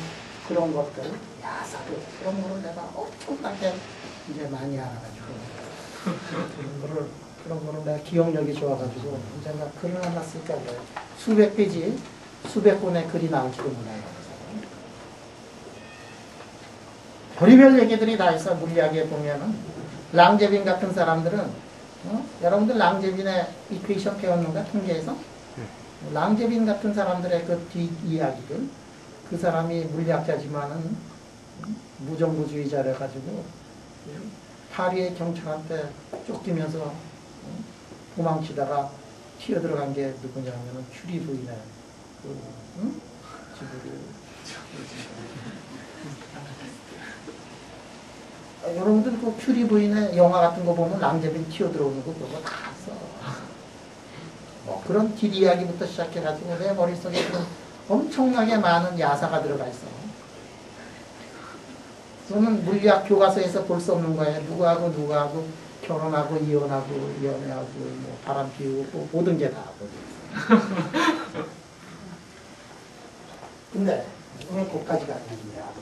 그런 것들, 야사들 그런 거를 내가 엄청나게 이제 많이 알아가지고 그런 거를 내가 기억력이 좋아가지고 언젠가 글을 하나 쓸까 그래요. 수백 페이지, 수백 권의 글이 나올지도 몰라요. 별의별 얘기들이 다 있어. 물리학에 보면은 랑제빈 같은 사람들은 여러분들 랑제빈의 이퀘이션 배웠는가 통계에서? 랑제빈 같은 사람들의 그 뒷이야기들, 그 사람이 물리학자지만은 무정부주의자를 가지고 파리의 경찰한테 쫓기면서 도망치다가 튀어들어간 게 누구냐면은 큐리 부인의 여러분들 그 큐리 부인의 영화 같은 거 보면 랑제빈 튀어들어오는 거 그런 거 다 써. 그런 뒷이야기부터 시작해가지고 내 머릿속에 그런 엄청나게 많은 야사가 들어가 있어. 그거는 물리학 교과서에서 볼 수 없는 거예요. 누구하고 결혼하고 이혼하고 연애하고 뭐 바람 피우고 모든 게 다 거기 있어. 근데 왜 거기까지 가느냐?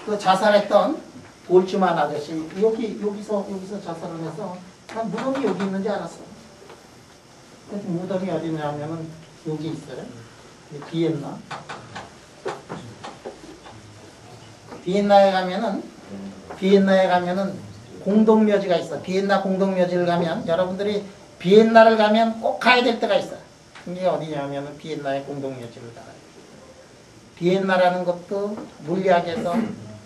그 자살했던 볼츠만 아저씨 여기서 자살을 해서 난 무덤이 여기 있는지 알았어. 무덤이 어디 있냐면은 여기 있어요. 비엔나. 비엔나에 가면은 공동묘지가 있어. 비엔나 공동묘지를 가면 여러분들이 비엔나를 가면 꼭 가야 될 때가 있어. 그게 어디냐면은 비엔나의 공동묘지를 가요. 비엔나라는 것도 물리학에서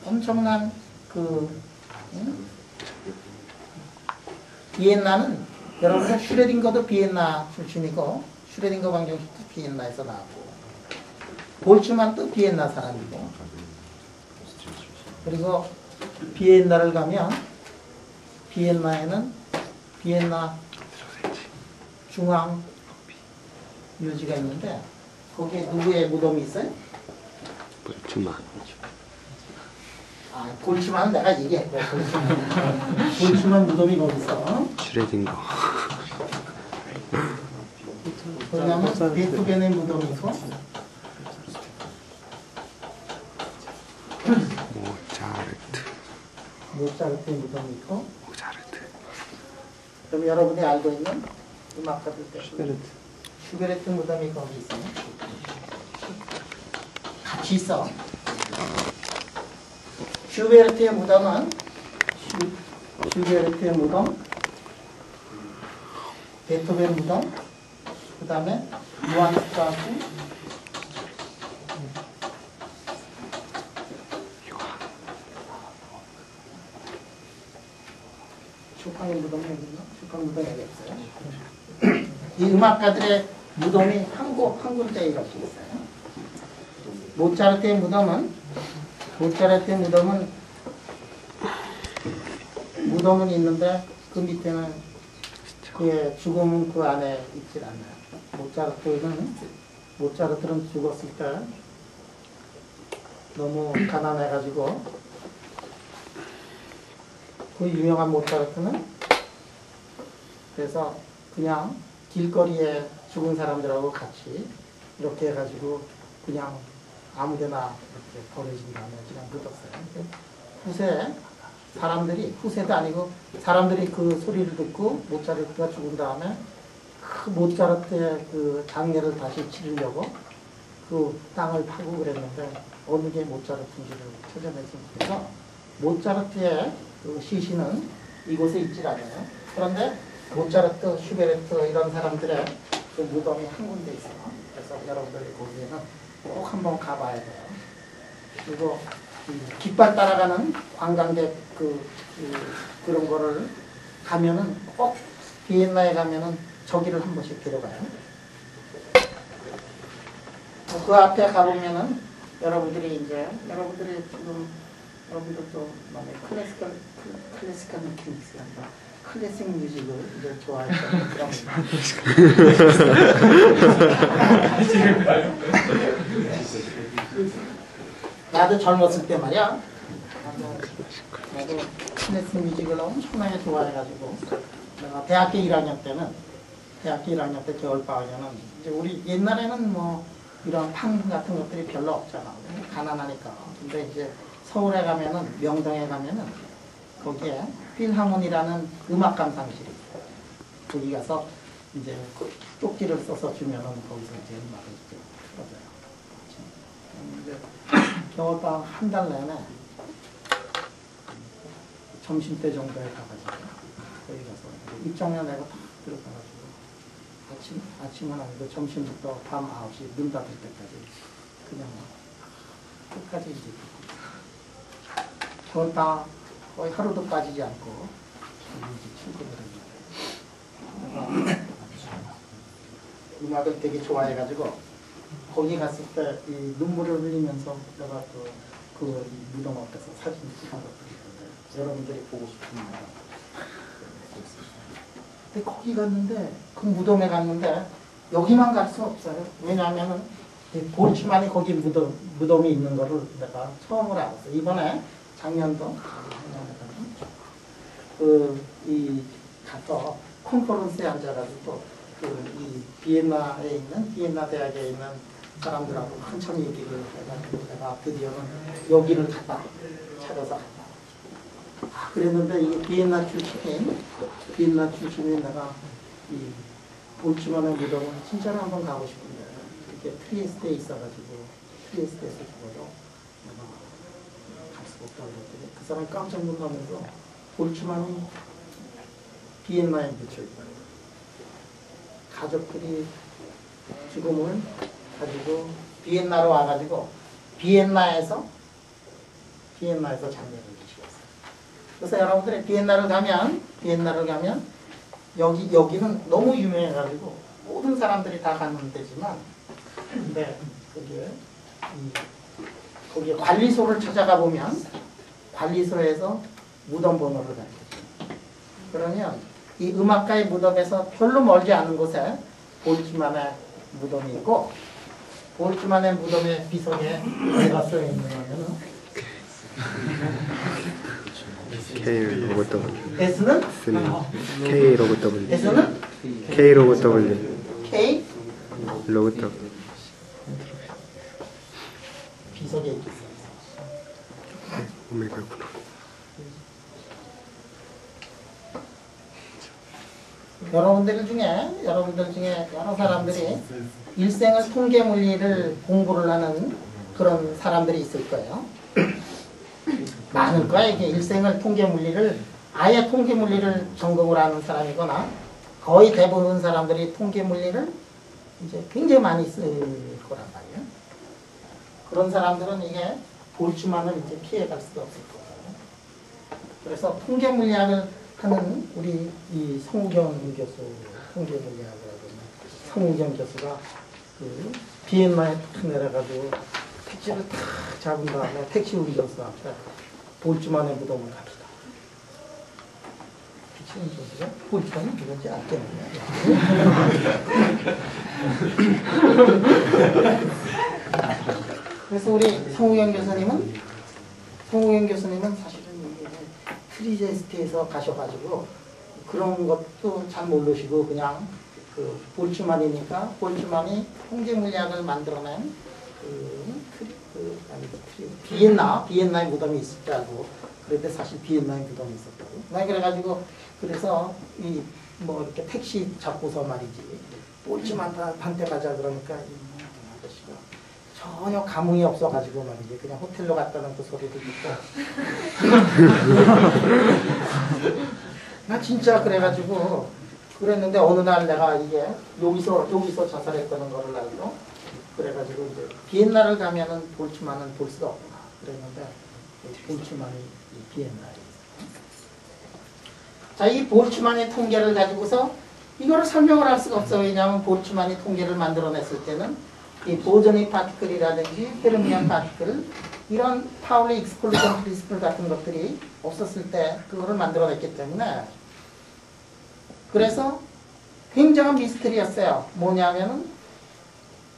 엄청난 비엔나는 여러분들 슈레딩거도 비엔나 출신이고 슈레딩거 방정식도 비엔나에서 나왔고 볼츠만도 비엔나 사람이고 그리고 비엔나를 가면 비엔나에는 비엔나 중앙 묘지가 있는데 거기에 누구의 무덤이 있어요? 볼츠만. 볼츠만은 내가 얘기했고 볼츠만 무덤이 거기 있어. 슈레딩거. 그러면 베토벤의 무덤이 있고 모차르트의 무덤이 있고 그럼 여러분이 알고 있는 음악가들 때 슈베르트 무덤이 거기 있어요. 같이 있어. 슈베르트의 무덤은 슈베르트의 무덤, 베토벤 무덤, 그 다음에 요한 스트라스, 쇼팽의 무덤이 여기 있나? 쇼팽 무덤이 여기 없어요. 이 음악가들의 무덤이 한 군데 이렇게 있어요. 모차르트의 무덤은 있는데 그 밑에는 그의 죽음은 그 안에 있질 않아요. 모차르트는 죽었을 때 너무 가난해가지고 그 유명한 모차르트는 그래서 그냥 길거리에 죽은 사람들하고 같이 이렇게 해가지고 그냥 아무데나 이렇게 버려진 다음에 그냥 묻었어요. 후세 사람들이 후세도 아니고 사람들이 그 소리를 듣고 모차르트가 죽은 다음에 그 모차르트의 그 장례를 다시 치르려고 그 땅을 파고 그랬는데 어느 게 모차르트인지를 찾아내지 못해서 모차르트의 그 시신은 이곳에 있질 않아요. 그런데 모차르트, 슈베르트 이런 사람들의 그 무덤이 한 군데 있어요. 그래서 여러분들이 거기에는 꼭 한번 가봐야 돼요. 그리고 깃발 따라가는 관광객 그런 거를 가면은 꼭 비엔나에 가면은 저기를 한 번씩 들어가요. 그 앞에 가보면은 여러분들이 지금 여러분들도 만약 클래시컬 메케닉스 한다. 클래식 뮤직을 이제 좋아했던 그런 나도 젊었을 때 말이야. 나도 클래식 뮤직을 엄청나게 좋아해가지고 내가 대학교 1학년 때는 대학교 1학년 때 겨울방학에는 이제 우리 옛날에는 뭐 이런 팡 같은 것들이 별로 없잖아. 가난하니까. 근데 이제 서울에 가면은 명동에 가면은 거기에 필하모니라는 음악 감상실이 있어요. 거기 가서 이제 쪽지를 써서 주면은 거기서 이제 음악을 이제 틀어줘요. 이제 겨울방학 한 달 내내 점심때 정도에 가가지고 거기 가서 입장료 내고 다 들어가가지고 아침은 아니고 점심부터 밤 9시 눈 닫을 때까지 그냥 끝까지 이제 겨울방학 거의 하루도 빠지지 않고 이제 출근을 했는데 음악을 되게 좋아해가지고 거기 갔을 때 이 눈물을 흘리면서 내가 그 무덤 앞에서 사진 찍은 것들이 있는데 여러분들이 보고 싶으면 근데 거기 갔는데 그 무덤에 갔는데 여기만 갈 수 없어요. 왜냐하면은 볼츠만이 거기 무덤이 있는 거를 내가 처음으로 알았어요. 이번에 작년도 가서 컨퍼런스에 앉아가지고 이 비엔나에 있는 비엔나 대학에 있는 사람들하고 한참 얘기를 해가지고 내가 드디어는 여기를 찾아서 갔다. 그랬는데 이 비엔나 출신인 내가 이 볼츠만의 무덤은 진짜로 한번 가고 싶은데 이렇게 트리에스트에 있어가지고 트리에스트에서 죽어도 내가 갈 수가 없다고 그랬더니 그 사람이 깜짝 놀라면서 볼츠만이 비엔나에 묻혀있다. 가족들이 죽음을 가지고 비엔나로 와가지고 비엔나에서 장례를 주셨어요. 그래서 여러분들이 비엔나를 가면 여기는 너무 유명해가지고 모든 사람들이 다 가는 데지만 근데 거기에 관리소를 찾아가 보면 관리소에서 무덤 번호를 가르쳐줘요. 그러면 이 음악가의 무덤에서 별로 멀지 않은 곳에 볼츠만의 무덤이 있고 볼츠만의 무덤의 비석에 뭐가 써 있느냐면은 K 로고 W S는 K 로고 W S는 K 로고 W K 로고 W 비석에 있겠어요. 오메가구나. 여러분들 중에 여러 사람들이 일생을 통계 물리를 공부를 하는 그런 사람들이 있을 거예요. 많을 거야. 이게 일생을 통계 물리를 아예 통계 물리를 전공을 하는 사람이거나 거의 대부분 사람들이 통계 물리를 이제 굉장히 많이 쓸 거란 말이에요. 그런 사람들은 이게 볼츠만을 이제 피해갈 수가 없을 거예요. 그래서 통계 물리학을 하는 우리 이 성우경 교수, 통계 물리학을 하는 성우경 교수가 그 비엔나에 탁 내려가지고 택시를 탁 잡은 다음에 택시 운전수 앞에 볼츠만의 무덤을 갑시다. 택시 운전수가 볼츠만이 누군지 알겠느냐. 그래서 우리 성우경 교수님은 사실은 트리제스트에서 가셔가지고 그런 것도 잘 모르시고 그냥 그 볼츠만이니까 볼츠만이 통계 물리학을 만들어낸 비엔나의 무덤이 있을 줄 알고 그런데 사실 비엔나의 무덤이 있었다고. 그래가지고 그래서 이 뭐 이렇게 택시 잡고서 말이지 볼츠만한테 가자 그러니까 이 아저씨가 전혀 감흥이 없어가지고 말이지 그냥 호텔로 갔다는 그 소리도 듣고 나 진짜 그래가지고 그랬는데 어느 날 내가 이게 여기서 자살했다는 거를 알고 그래가지고 이제 비엔나를 가면은 볼츠만은 볼 수가 없구나 그랬는데 볼츠만이 이 비엔나에 있어요. 자, 이 볼츠만의 통계를 가지고서 이거를 설명을 할 수가 없어요. 왜냐하면 볼츠만이 통계를 만들어냈을 때는 이 보존의 파티클이라든지 페르미안 파티클 이런 파울리 익스클루전 프린시플 같은 것들이 없었을 때 그거를 만들어냈기 때문에 그래서 굉장한 미스터리였어요. 뭐냐면은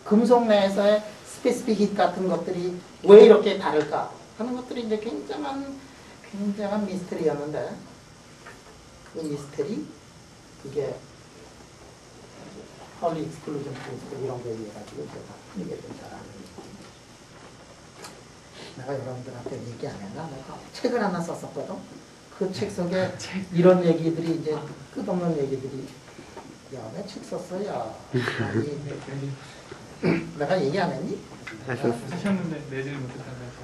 금속 내에서의 스페시픽 힛 같은 것들이 왜 이렇게 다를까 하는 것들이 이제 굉장한 미스터리였는데 그 미스터리 그게 헐리 익스클루전 프린시플 이런 거에 의해 가지고 제가 이게 좀 잘 아는 내가 여러분들한테 얘기 안 했나? 내가 책을 하나 썼었거든. 그 책 속에 이런 얘기들이 이제 끝없는 얘기들이 야, 내 책 썼어, 야. 아니, 내가 얘기 안 했니? 하셨는데 내지를 못했다면서.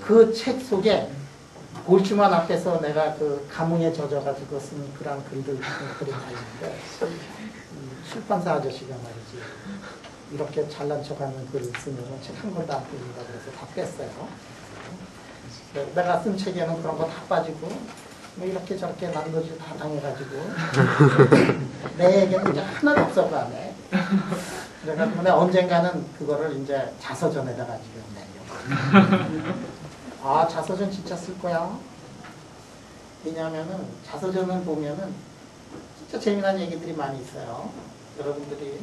그 책 속에 볼츠만 앞에서 내가 그 가뭄에 젖어가지고 쓴 그런 글들 글이 다 있는데 출판사 아저씨가 말이지 이렇게 잘난 척하는 글을 쓰면 책 한 권도 안 풀린다 그래서 다 뺐어요. 내가 쓴 책에는 그런 거 다 빠지고 뭐 이렇게 저렇게 난도질 다 당해가지고 내 얘기는 이제 하나도 없어 그 안에. 그래가 때문에 언젠가는 그거를 이제 자서전에다가 지금 내려고. 아, 자서전 진짜 쓸 거야. 왜냐하면은 자서전을 보면은 진짜 재미난 얘기들이 많이 있어요. 여러분들이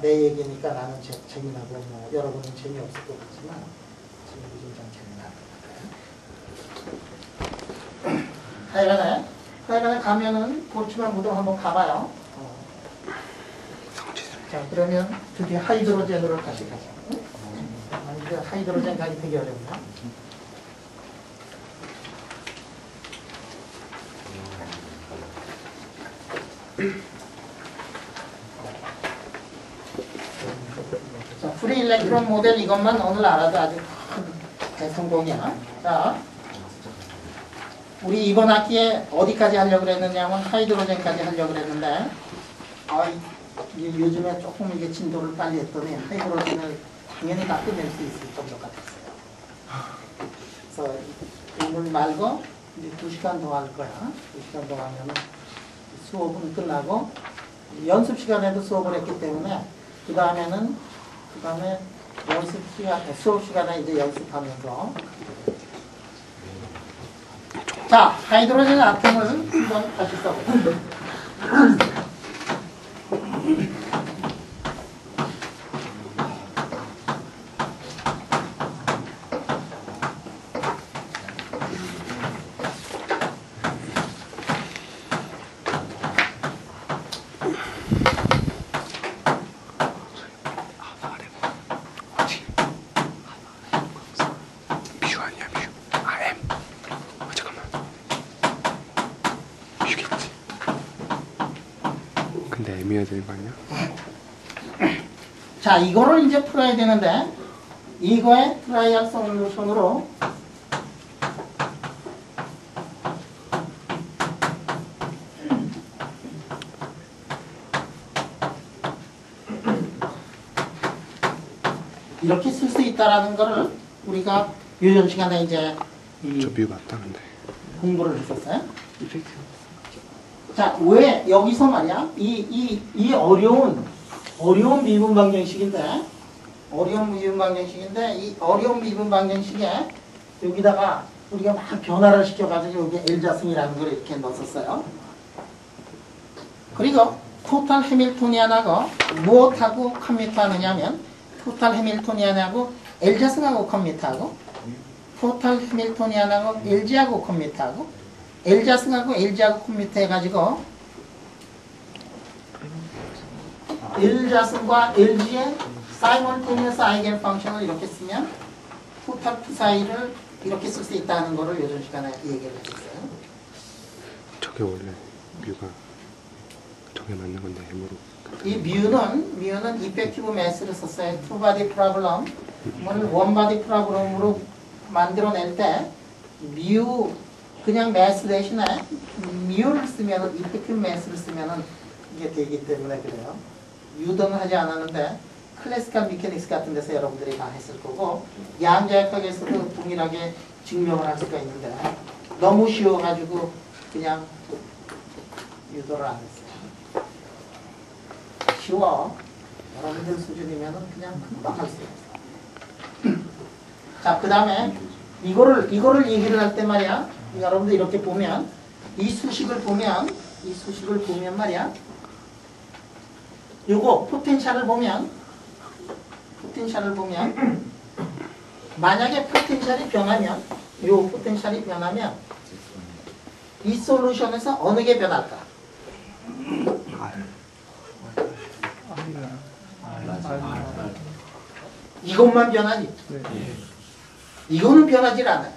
내 얘기니까 나는 재미나고 뭐 여러분은 재미없을 것 같지만 지금 좀 재미나요. 하여간에 가면은 볼츠만 무덤 한번 가봐요. 자, 그러면 드디어 하이드로젠으로 다시 가자. 이제 하이드로젠 가기 되게 어렵네. 자, 프리 일렉트론 모델 이것만 오늘 알아도 아주 큰 대성공이야. 자, 우리 이번 학기에 어디까지 하려고 그랬느냐면 하이드로젠까지 하려고 그랬는데 요즘에 조금 이게 진도를 빨리 했더니 하이드로젠을 당연히 다 끝낼 수 있을 정도가 됐어요. 그래서 오늘 말고 이제 2시간 더 할 거야. 2시간 더 하면 수업은 끝나고 연습 시간에도 수업을 했기 때문에 그 다음에 수업 시간에 이제 연습하면서 자, 하이드로젠 아톰을 한번 다시 써볼게요. 근데 M이어야 되는 거 아니야? 자, 이거를 이제 풀어야 되는데 이거의 트라이얼 솔루션으로 이렇게 쓸 수 있다라는 거를 우리가 요전 시간에 이제 저 뷰 맞다 근데. 공부를 했었어요. 자, 왜 여기서 말이야 이 어려운 미분 방정식인데 이 어려운 미분 방정식에 여기다가 우리가 막 변화를 시켜가지고 여기 L자승이라는 걸 이렇게 넣었어요. 그리고 토탈 해밀토니안하고 무엇하고 컴퓨터하느냐면 토탈 해밀토니안하고 L자승하고 컴퓨터하고 토탈 해밀토니안하고 LG하고 컴퓨터하고 L자승하고 LG하고 컴퓨터 해가지고 L자승과 LG의 사이먼테니어스 아이겐 펑션을 이렇게 쓰면 토탈 P 사이를 이렇게 쓸 수 있다는 거를 요즘 시간에 얘기를 했었어요. 저게 원래 뷰가 저게 맞는 건데 M으로. 이 뮤는 이펙티브 매스를 썼어요. 투바디 프로블럼을 원바디 프로블럼으로 만들어낼 때 뮤 그냥 매스 대신에 뮤를 쓰면 이펙티브 매스를 쓰면은 이게 되기 때문에 그래요. 유도는 하지 않았는데 클래시컬 미케닉스 같은 데서 여러분들이 다 했을 거고 양자역학에서도 동일하게 증명을 할 수가 있는데 너무 쉬워가지고 그냥 유도를 안 했어요. 쉬워. 여러분들 수준이면은 그냥 금방 할 수 있어요. 자, 그 다음에 이거를 얘기를 할 때 말이야. 여러분들 이렇게 보면 이 수식을 보면 말이야. 요거 포텐셜을 보면 만약에 포텐셜이 변하면 이 솔루션에서 어느 게 변할까? 이것만 변하지. 이거는 변하지 않아요.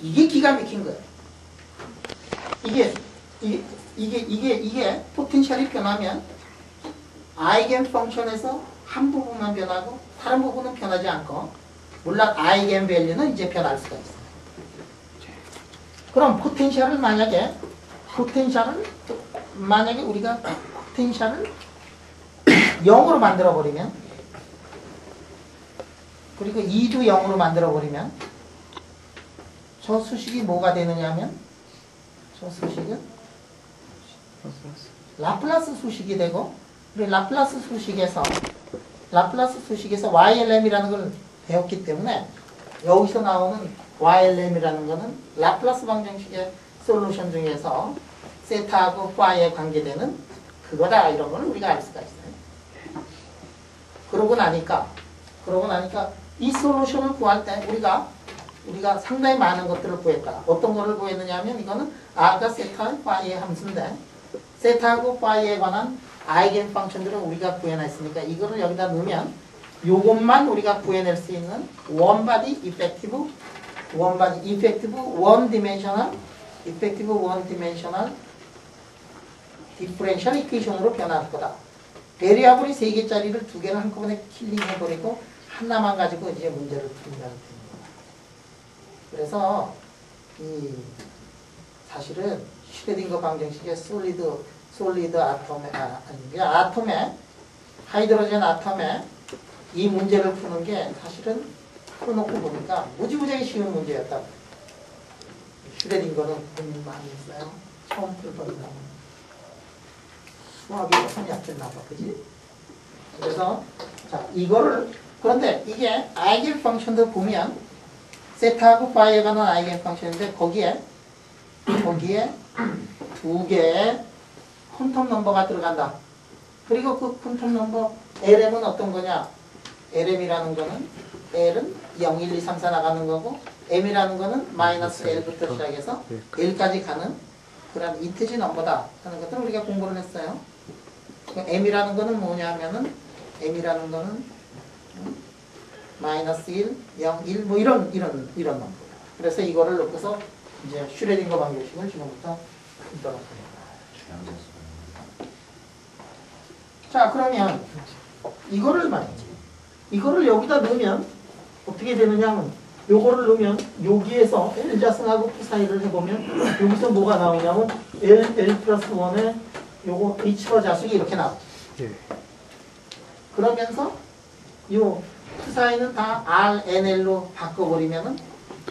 이게 기가 막힌 거예요. 이게 포텐셜이 변하면 아이겐 펑션에서 한 부분만 변하고 다른 부분은 변하지 않고, 물론 아이겐 밸류는 이제 변할 수가 있어요. 그럼 만약에 우리가 포텐셜을 0으로 만들어 버리면, 그리고 2도 0으로 만들어 버리면 저 수식이 뭐가 되느냐면, 저 수식은 라플라스 수식이 되고, 우리 라플라스 수식에서 YLM이라는 걸 배웠기 때문에 여기서 나오는 YLM이라는 거는 라플라스 방정식의 솔루션 중에서 세타하고 파이에 관계되는 그거다, 이런 걸 우리가 알 수가 있어요. 그러고 나니까 이 솔루션을 구할 때 우리가 상당히 많은 것들을 구했다. 어떤 거를 구했느냐 하면, 이거는 R과 세타, 파이의 함수인데, 세타하고 파이에 관한 아이겐 펑션들은 우리가 구해냈으니까 이거를 여기다 넣으면 요것만 우리가 구해낼 수 있는 원바디 이펙티브 원 디멘셔널 디퍼런셜 이퀘이션으로 변할 거다. 베리어블이 3개짜리를 2개를 한꺼번에 킬링해버리고 하나만 가지고 이제 문제를 푼다는 겁니다. 그래서 사실은 슈레딩거 방정식의 솔리드 아톰에 하이드로젠 아톰에 이 문제를 푸는 게 사실은 풀어놓고 보니까 무지무지하게 쉬운 문제였다고. 슈레딩거는 고민 많이 했어요. 처음 풀던 사람은 수학이 조금 약했나 봐, 그지? 그래서 자 이거를, 그런데 이게 아이겐 펑션도 보면 세타하고 파이에 관한 아이겐 펑션인데 거기에 2개의 퀀텀 넘버가 들어간다. 그리고 그 퀀텀 넘버 LM은 어떤 거냐? LM이라는 거는 L은 0, 1, 2, 3, 4 나가는 거고, M이라는 거는 마이너스 L부터 시작해서 L까지 가는 그런 인티지 넘버다 하는 것들을 우리가 공부를 했어요. M이라는 거는 뭐냐면은 M이라는 거는 마이너스 1, 0, 1 뭐 이런 넘버예요. 그래서 이거를 넣고서 이제 슈레딩거 방정식을 지금부터 풀도록 합니다. 자, 그러면 이거를 말이지. 이거를 여기다 넣으면 어떻게 되느냐 하면, 요거를 넣으면 여기에서 L자승하고 P 사이를 해보면 여기서 뭐가 나오냐면 L 플러스 1에 요거 H로 자승이 이렇게 나오죠. 그러면서 요 P 사이는 다 RNL로 바꿔버리면은,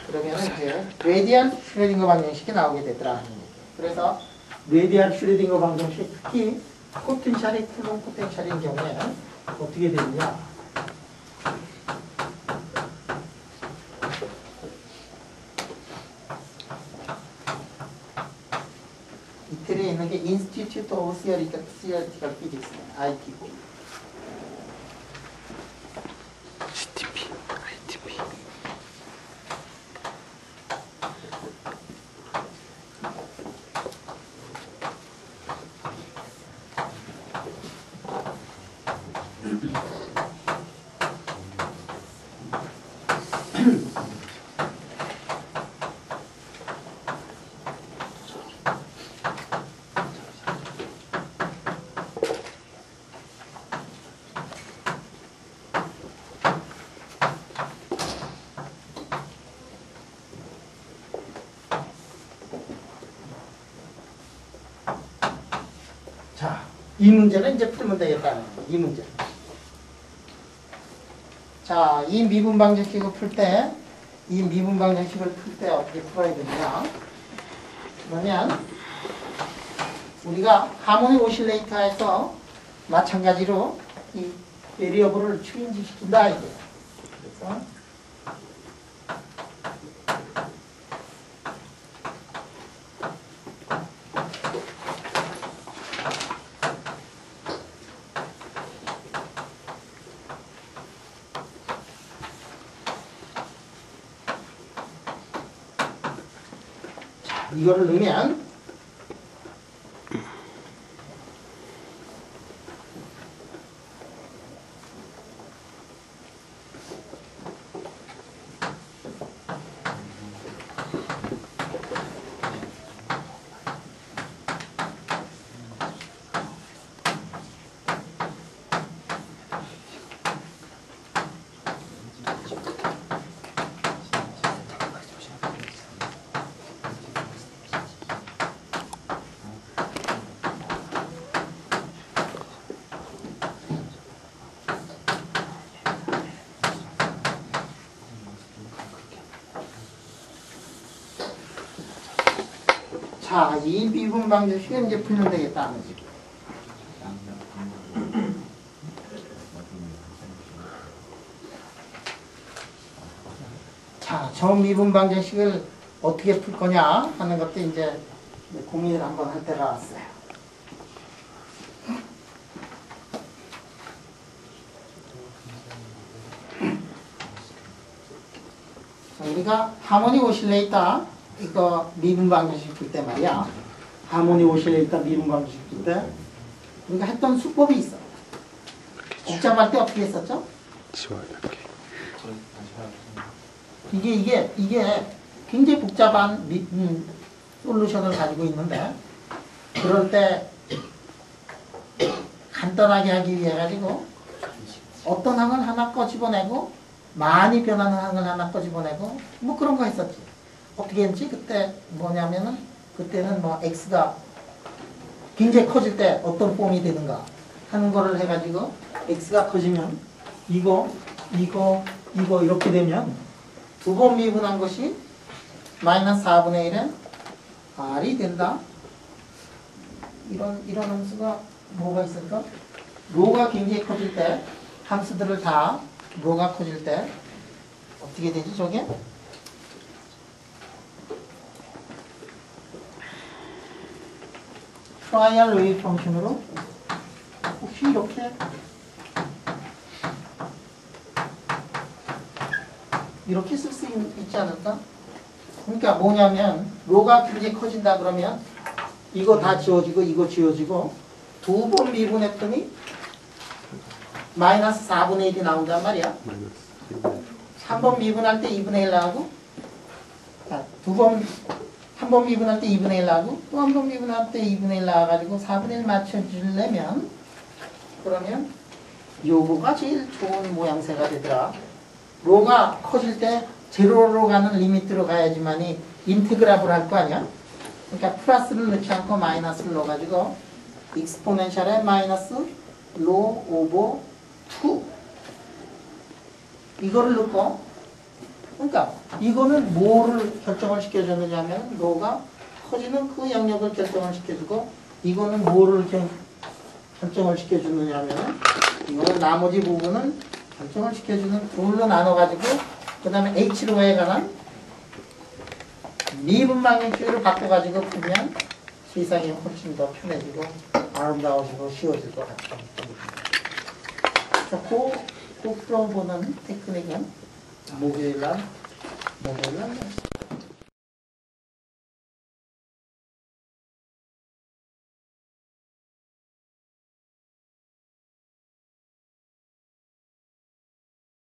그러면은 이제 레디안 슈레딩거 방정식이 나오게 되더라. 그래서 레디안 슈레딩거 방정식, 특히 포텐셜이 쿨론 포텐셜인 경우에 어떻게 되느냐? 이틀에 있는 게 Institute of Theoretical Physics, ITP. 자, 이 문제는 이제 풀면 되겠다는 거예요. 이 문제. 자, 이 미분 방정식을 풀 때, 어떻게 풀어야 되느냐? 그러면 우리가 하모닉 오실레이터에서 마찬가지로 이 베리어블을 추인시킨다 이게. 그래서 이거를 넣으면 자, 이 미분 방정식을 이제 풀면 되겠다는 거지. 자, 저 미분 방정식을 어떻게 풀 거냐 하는 것도 이제 고민을 한번 할 때가 왔어요. 자, 우리가 하모닉 오실레이터 이거 미분 방정식 풀 때 말이야. 하모닉 오실레이터 미분 방정식 풀 때 우리가 했던 수법이 있어. 복잡할 때 어떻게 했었죠? 지워요 이렇게. 이게 굉장히 복잡한 솔루션을 가지고 있는데 그럴 때 간단하게 하기 위해 가지고 어떤 항을 하나 꺼집어내고 많이 변하는 항을 하나 꺼집어내고 뭐 그런 거 했었지. 어떻게 했지? 그때 뭐냐면은 그때는 뭐 x가 굉장히 커질 때 어떤 폼이 되는가 하는 거를 해가지고 x가 커지면 이거 이렇게 되면 두 번 미분한 것이 마이너스 4분의 1에 r이 된다. 이런 함수가 뭐가 있을까? 로가 굉장히 커질 때 함수들을 다 로가 커질 때 어떻게 되지 저게? 트라이얼 웨이브 펑션으로 혹시 이렇게 쓸 수 있지 않을까? 그러니까 뭐냐면 로가 굉장히 커진다 그러면 이거 다 지워지고 이거 지워지고 두 번 미분했더니 마이너스 4분의 1이 나온단 말이야. 마이너스. 한 번 미분할 때 2분의 1 나오고 한 번 미분할 때 2분의 1 나오고 또 한 번 미분할 때 2분의 1 나와가지고 4분의 1 맞춰주려면 그러면 요거가 제일 좋은 모양새가 되더라. 로가 커질 때 제로로 가는 리미트로 가야지만이 인테그랍을 할 거 아니야? 그러니까 플러스를 넣지 않고 마이너스를 넣어가지고 익스포넨셜에 마이너스 로 오버 2 이거를 넣고 그러니까 이거는 뭐를 결정을 시켜줬느냐면 로가 커지는 그 영역을 결정을 시켜주고 이거는 뭐를 결정을 시켜주느냐면 이거는 나머지 부분은 결정을 시켜주는 둘로 나눠가지고 그 다음에 H로에 관한 미분 방정식을 바꿔가지고 풀면 세상이 훨씬 더 편해지고 아름다워지고 쉬워질 것 같다. 그 풀어보는 테크닉은 목요일날